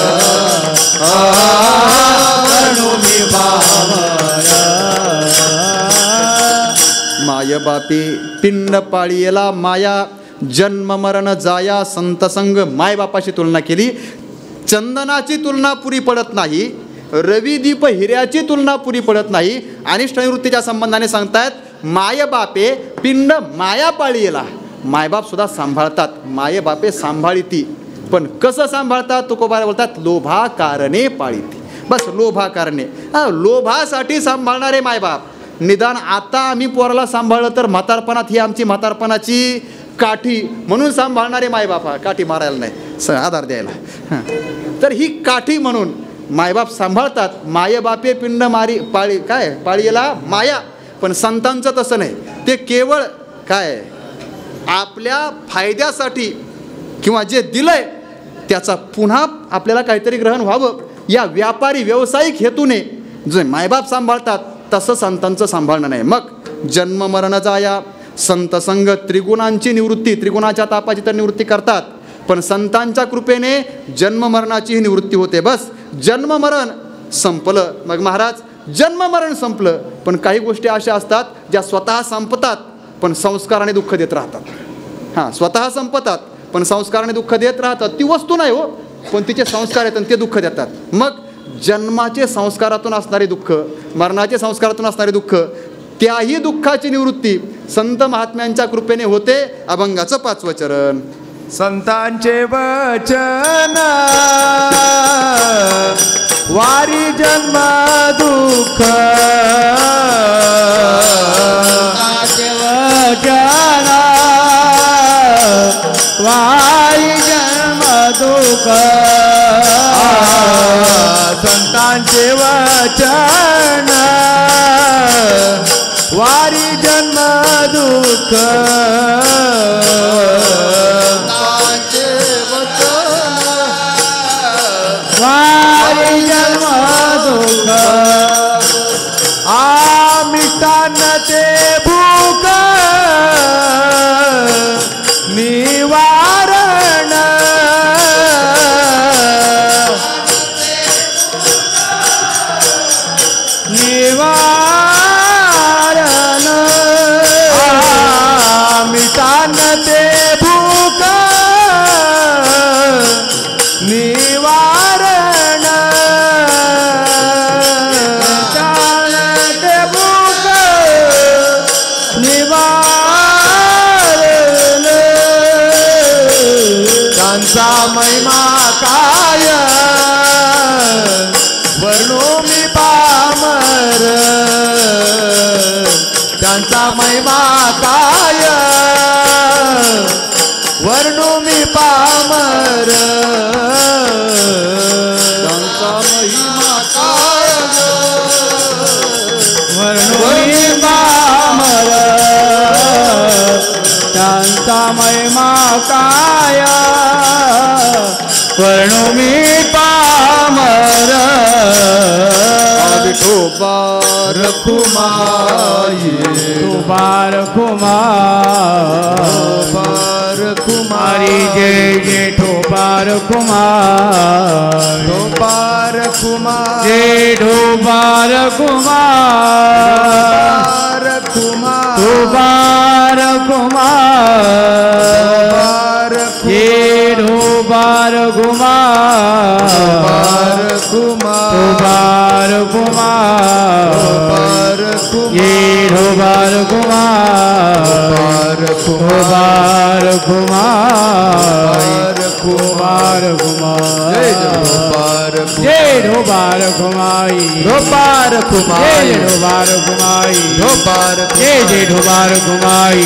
वर्णू मी पामर. माय बापे पिंड पाळीला माया, जन्म मरण जाया संत संग. मायबापाशी तुलना केली. चंदनाची तुलना पुरी पडत नाही, रविदीप हिऱ्याची तुलना पुरी पडत नाही. अनिष्ट निवृत्तीच्या संबंधाने सांगतायत माय बापे पिंड माया पाळीला. मायबाप सुद्धा सांभाळतात, माये बापे सांभाळीती. पण कसं सांभाळतात? तुकोबारा बोलतात लोभा कारणे पाळीती. बस लोभा कारणे, लोभासाठी सांभाळणारे मायबाप. निदान आता आम्ही पोराला सांभाळलं तर म्हातारपणात ही आमची म्हातारपणाची काठी म्हणून सांभाळणारे मायबाप. काठी मारायला नाही, आधार द्यायला. तर ही काठी म्हणून मायबाप सांभाळतात. माये बापे पिंड मारी पाळी काय पाळीला माया. पण संतांचं तसं नाही, ते केवळ काय आपल्या फायद्यासाठी किंवा जे दिलंय त्याचा पुन्हा आपल्याला काहीतरी ग्रहण व्हावं या व्यापारी व्यावसायिक हेतूने जे मायबाप सांभाळतात तसं संतांचं सांभाळणं नाही. मग जन्म मरण जाया संत संग, त्रिगुणांची निवृत्ती, त्रिगुणाच्या तापाची तर निवृत्ती करतात, पण संतांच्या कृपेने जन्म मरणाचीही निवृत्ती होते. बस जन्म मरण संपलं. मग महाराज जन्म मरण संपलं, पण काही गोष्टी अशा असतात ज्या स्वतः संपतात पण संस्काराने दुःख देत राहतात. हां, स्वतः संपतात पण संस्काराने दुःख देत राहतात. ती वस्तू नाही हो, पण तिचे संस्कार आहेत आणि ते दुःख देतात. मग जन्माचे संस्कारातून असणारे दुःख, मरणाचे संस्कारातून असणारे दुःख, त्याही दुःखाची निवृत्ती संत महात्म्यांच्या कृपेने होते. अभंगाचं 5वं चरण. संतांचे वचन वारी जन्म दुःख, वचन वारी जन्म दुःख, संतांचे वचन वारी जन्म दुःख, वारी जन्म दुःख, आमिष्टान ते भूक निवारण, निवारण, आमिष्टान ते भूक निवारण, ते भूक निवारण, त्यांचा महिमा काय वर्णो मी पामर, त्यांचा महिमा काय वर्णो मी पामर, त्यांचा महिमा काय वर्णोमी पामर, त्यांचा महिमा काय वर्णोमी पामर, विठोबा रखुमाई, तुबार कुमार, कुमारी जय जय ठोबार कुमार, ढोबार कुमार, जय ढोबार कुमार, ढोबार कुमार, तुबार कुमार, जय ढोबार कुमार, ढोबार कुमार, ढोबार कुमार, ढोबार ये ढोबार कुमार, कुमार, ढोबार कुमार, जय जय ढोबार ढोबार कुमाई, ढोबार कुमार, जय ढोबार कुमाई, ढोबार जय जय ढोबार कुमाई,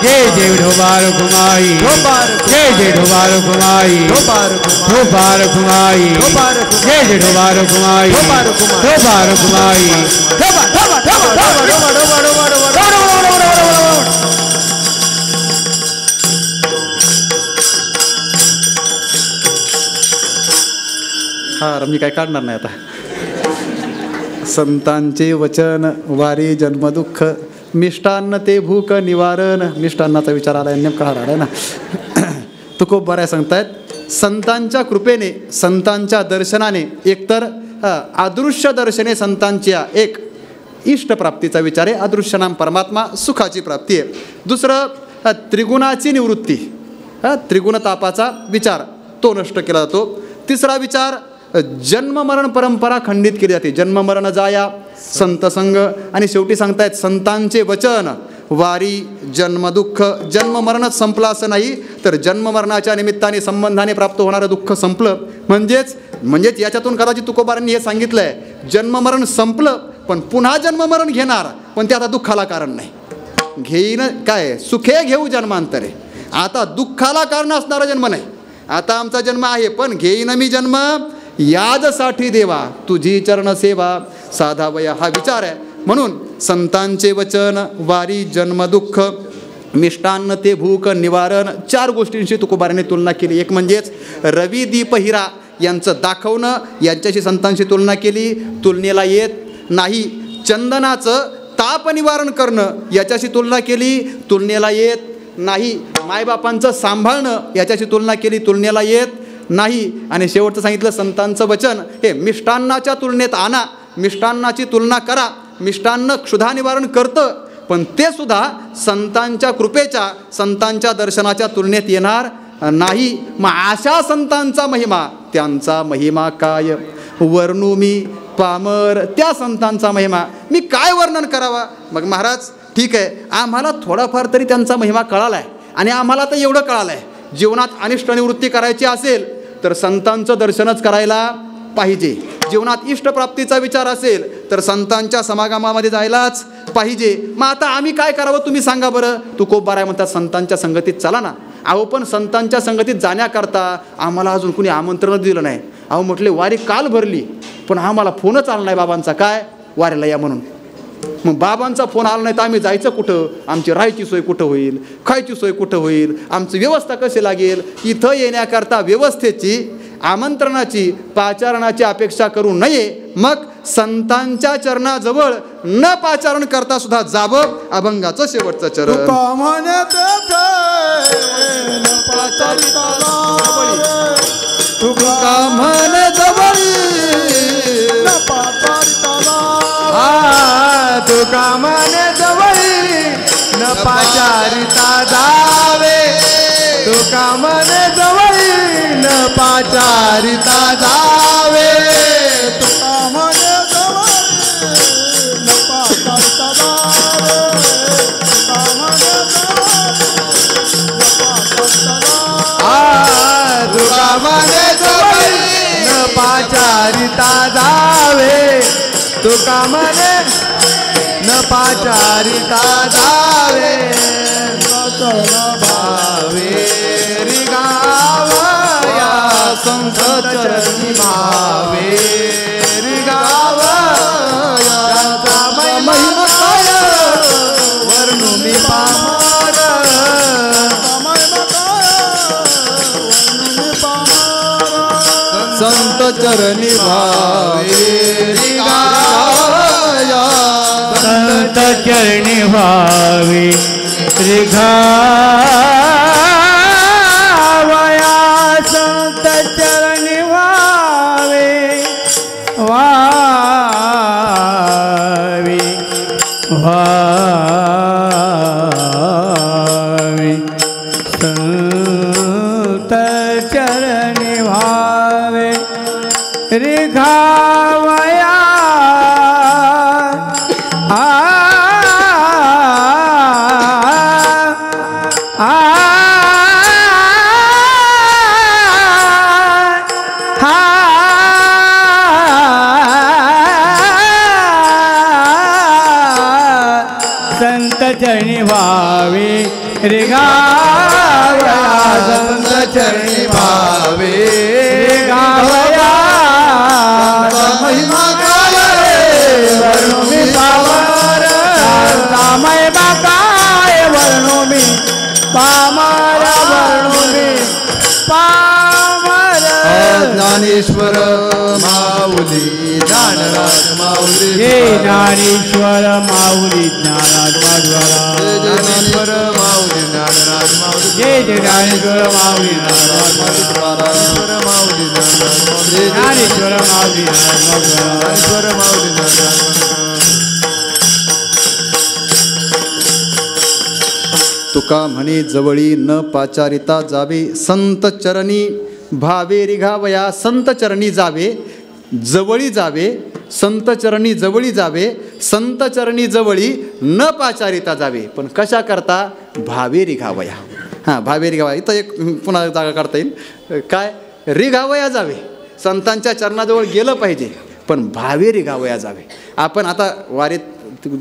जय जय ढोबार कुमाई, ढोबार जय जय ढोबार कुमाई, ढोबार ढोबार कुमाई, ढोबार जय जय ढोबार कुमाई, ढोबार कुमार, ढोबार कुमाई, ढोबा ढोबा ढोबा ढोबा ढोबा ढोबा ढोबा हा मी काय काढणार नाही आता. संतांचे वचन वारी जन्मदुःख, मिष्टान्न ते भूक निवारण. मिष्टान्नाचा विचार आलाय, नेमका हा आलाय ना. तुकोबराय सांगतायत, संतांच्या कृपेने, संतांच्या दर्शनाने, एकतर अदृश्य दर्शने संतांच्या एक इष्टप्राप्तीचा विचार आहे, अदृश्य नाम परमात्मा, सुखाची प्राप्ती आहे. दुसरं त्रिगुणाची निवृत्ती, त्रिगुणतापाचा विचार तो नष्ट केला जातो. तिसरा विचार जन्म मरण परंपरा खंडित केली जाते, जन्म मरण जाया, संत संग. आणि शेवटी सांगतायत संतांचे वचन वारी जन्मदुःख. जन्म मरणच संपलं असं नाही, तर जन्म मरणाच्या निमित्ताने संबंधाने प्राप्त होणारं दुःख संपलं. म्हणजेच याच्यातून कदाचित तुकोबारांनी हे सांगितलं आहे, जन्म मरण संपलं पण पुन्हा जन्म मरण घेणार, पण ते आता दुःखाला कारण नाही. घेईन काय सुखे घेऊ जन्मांतरे, आता दुःखाला कारण असणारा जन्म नाही. आता आमचा जन्म आहे पण घेईन मी जन्म याजसाठी देवा, तुझी चरण सेवा साधावया, हा विचार आहे. म्हणून संतांचे वचन वारी जन्मदुःख, मिष्टान्न ते भूक निवारण, चार गोष्टींशी तुकोबाराने तुलना केली. एक म्हणजेच रवी दीप हिरा यांचं दाखवणं, यांच्याशी संतांशी तुलना केली, तुलनेला येत नाही. चंदनाचं ताप निवारण करणं, याच्याशी तुलना केली, तुलनेला येत नाही. मायबापांचं सांभाळणं, याच्याशी तुलना केली, तुलनेला येत नाही. आणि शेवटचं सांगितलं संतांचं वचन हे मिष्टान्नाच्या तुलनेत आणा, मिष्टान्नाची तुलना करा. मिष्टान्न क्षुधा निवारण करतं, पण ते सुद्धा संतांच्या कृपेच्या, संतांच्या दर्शनाच्या तुलनेत येणार नाही. मग अशा संतांचा महिमा, त्यांचा महिमा काय. वर्णू मी पामर त्या संतांचा महिमा मी काय वर्णन करावा. मग महाराज ठीक आहे, आम्हाला थोडाफार तरी त्यांचा महिमा कळाला आहे आणि आम्हाला तर एवढं कळालं आहे, जीवनात अनिष्ट निवृत्ती करायची असेल तर संतांचं दर्शनच करायला पाहिजे. जीवनात इष्टप्राप्तीचा विचार असेल तर संतांच्या समागमामध्ये जायलाच पाहिजे. मग आता आम्ही काय करावं तुम्ही सांगा बरं. तुकोबाराय म्हणतात संतांच्या संगतीत चला ना. अहो पण संतांच्या संगतीत जाण्याकरता आम्हाला अजून कुणी आमंत्रण दिलं नाही. अहो म्हटले वारी काल भरली पण आम्हाला फोनच आला नाही बाबांचा काय वारीला या म्हणून. मग बाबांचा फोन आला नाही तर आम्ही जायचं कुठं, आमची राहायची सोय कुठं होईल, खायची सोय कुठं होईल, आमची व्यवस्था कशी लागेल. इथं येण्याकरता व्यवस्थेची, आमंत्रणाची, पाचारणाची अपेक्षा करू नये. मग संतांच्या चरणाजवळ न पाचारण करता सुद्धा जावं अभंगाचं शेवटचं चरण. तुका म्हणे जवळी तुका म्हणे जवळी न पाचारिता जावे. तुका म्हणे जवळी न पाचारिता जावे. तुका म्हणे जवळी न पाचारिता जावे. तुका म्हणे तुका म्हणे जवळी न पाचारिता जावे. तुका म्हणे न पाचारिता जावे. भावे रिगावया संत चरणी भावे रिगावया महिमा काय वर्णू मी पामर. संत चरणी भावे रिगावया. संत चरणी भावे रिगावया. संत चरणी भावे वावे वावे. संत चरणी भावे रिगावया. संत चरणी भावे रिगावया. संत चरणी भावे रिगावया. महिमा काय वर्णू मी पामर. महिमा काय वर्णू मी पामर. वर्णू मी पामर. ज्ञानेश्वर माऊली ज्ञानराज माऊली. हे ज्ञानेश्वर माऊली ज्ञानराज माधवरा. ज्ञानेश्वर माऊली ज्ञानराज माऊली. जय जय ज्ञानेश्वर माऊली ज्ञानराज माधवरा. ज्ञानेश्वर माऊली ज्ञानराज माधवरा. तुका म्हणे जवळी न पाचारिता जावे. संत चरणी भावे रिघावया. संत चरणी जावे, जवळी जावे. संत चरणी जवळी जावे. संत चरणी जवळी न पाचारिता जावे. पण कशा करता भावे रिघावया. हां भावे रिघावया. इथं एक पुन्हा जागा काढता येईल. काय रिघावया जावे. संतांच्या चरणाजवळ गेलं पाहिजे पण भावे रिघावया जावे. आपण आता वारीत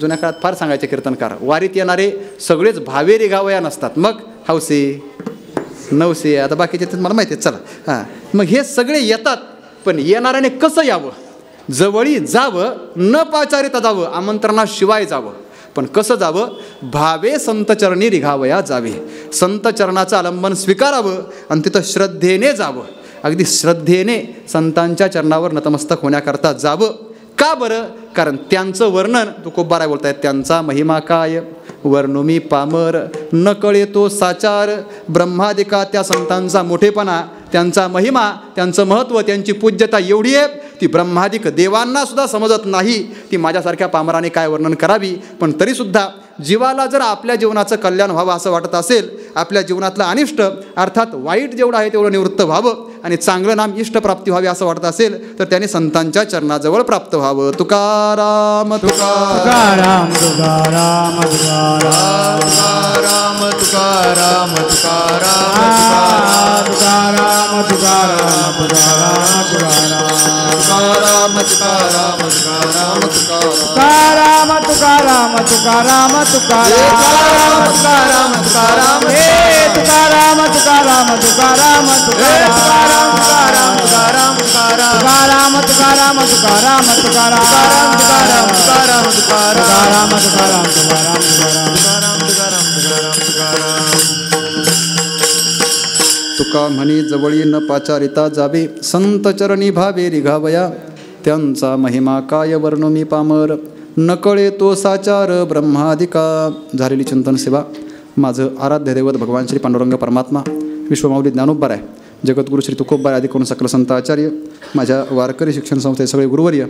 जुन्या काळात फार सांगायचे कीर्तनकार, वारीत येणारे सगळेच भावे रिघावया नसतात. मग हौसे नवसे आता बाकीचे मला माहिती आहे. चला हां मग हे सगळे येतात पण येणाऱ्याने कसं यावं. जवळी जावं न पाचारिता जावं, आमंत्रणाशिवाय जावं. पण कसं जावं. भावे संत चरणी रिघावया जावे. संत चरणाचं आलंबन स्वीकारावं आणि तिथं श्रद्धेने जावं. अगदी श्रद्धेने संतांच्या चरणावर नतमस्तक होण्याकरता जावं. का बरं. कारण त्यांचं वर्णन तुकोबाराय बोलतायत. त्यांचा महिमा काय वर्णू मी पामर. न कळे तो साचार ब्रह्मादिका. त्या संतांचा मोठेपणा, त्यांचा महिमा, त्यांचं महत्त्व, त्यांची पूज्यता एवढी आहे ती ब्रह्मादिक देवांना सुद्धा समजत नाही. ती माझ्यासारख्या पामराने काय वर्णन करावी. पण तरीसुद्धा जीवाला जर आपल्या जीवनाचं कल्याण व्हावं असं वाटत असेल, आपल्या जीवनातलं अनिष्ट अर्थात वाईट जेवढं आहे तेवढं निवृत्त व्हावं आणि चांगलं नाम इष्टप्राप्ती व्हावी असं वाटत असेल तर त्याने संतांच्या चरणाजवळ प्राप्त व्हावं. तुकाराम तुकाराम तुकाराम तुकाराम तुकाराम तुकाराम तुकाराम तुकाराम तुकाराम तुकाराम तुकाराम तुकाराम तुकाराम तुकाराम तुकाराम तुकाराम तुकाराम तुकाराम तुकाराम हे तुकाराम तुकाराम तुकाराम तुकाराम तुकाराम तुकाराम तुकाराम तुकाराम तुकाराम तुकाराम तुकाराम तुकाराम तुकाराम तुकाराम तुकाराम तुका म्हणी जवळी न पाचारिता जावे, संत चरणी भावे रिघावया. त्यांचा महिमा काय वर्णू मी पामर, नकळे तो साचार ब्रह्मादिका. झालेली चिंतन सेवा. माझं आराध्य दैवत भगवान श्री पांडुरंग परमात्मा, विश्वमाऊली ज्ञानोबा आहे, जगद्गुरू श्री तुकोबा आदी करून सकल संत आचार्य, माझ्या वारकरी शिक्षण संस्थेचे सगळे गुरुवर्य,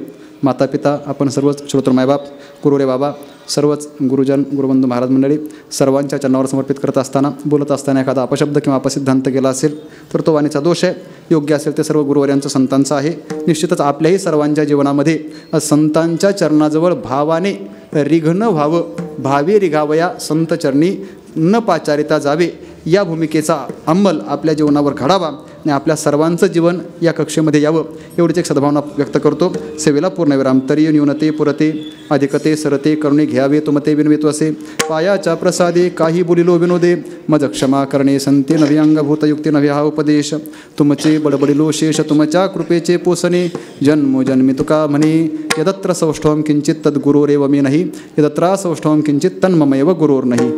माता पिता, आपण सर्वच श्रोत्र मायबाप, गुरुरे बाबा, सर्वच गुरुजन, गुरुबंधू महाराज मंडळी, सर्वांच्या चरणावर समर्पित करत असताना, बोलत असताना एखादा अपशब्द किंवा अपसिद्धांत केला असेल तर तो वाणीचा दोष आहे. योग्य असेल ते सर्व गुरुवर्यांचं संतांचं आहे. निश्चितच आपल्याही सर्वांच्या जीवनामध्ये संतांच्या चरणाजवळ भावाने रिघन व्हावं, भावे रिघावया संत चरणी न पाचारिता जावे, या भूमिकेचा अंमल आपल्या जीवनावर घडावा आणि आपल्या सर्वांचं जीवन या कक्षेमध्ये यावं एवढीच एक सद्भावना व्यक्त करतो. सेवेला पूर्णविराम. तरी न्यूनते पुरते अधिकते सरते करुणे घ्यावे तुमते विनवितो असे, पायाच्या प्रसादे काही बोलिलो विनोदे, मज क्षमा करणे संते नवी अंगभूतयुक्ती नव्हे हा उपदेश, तुमचे बडबडिलो शेष तुमच्या कृपेचे पोसणे, जन्मोजन्मी तुका म्हणे, यदत्र सौष्ठवं किंचित तद्गुरोरेव मे नाही, यदत्रा सौष्ठवं किंचित तन्ममेव गुरोर नाही.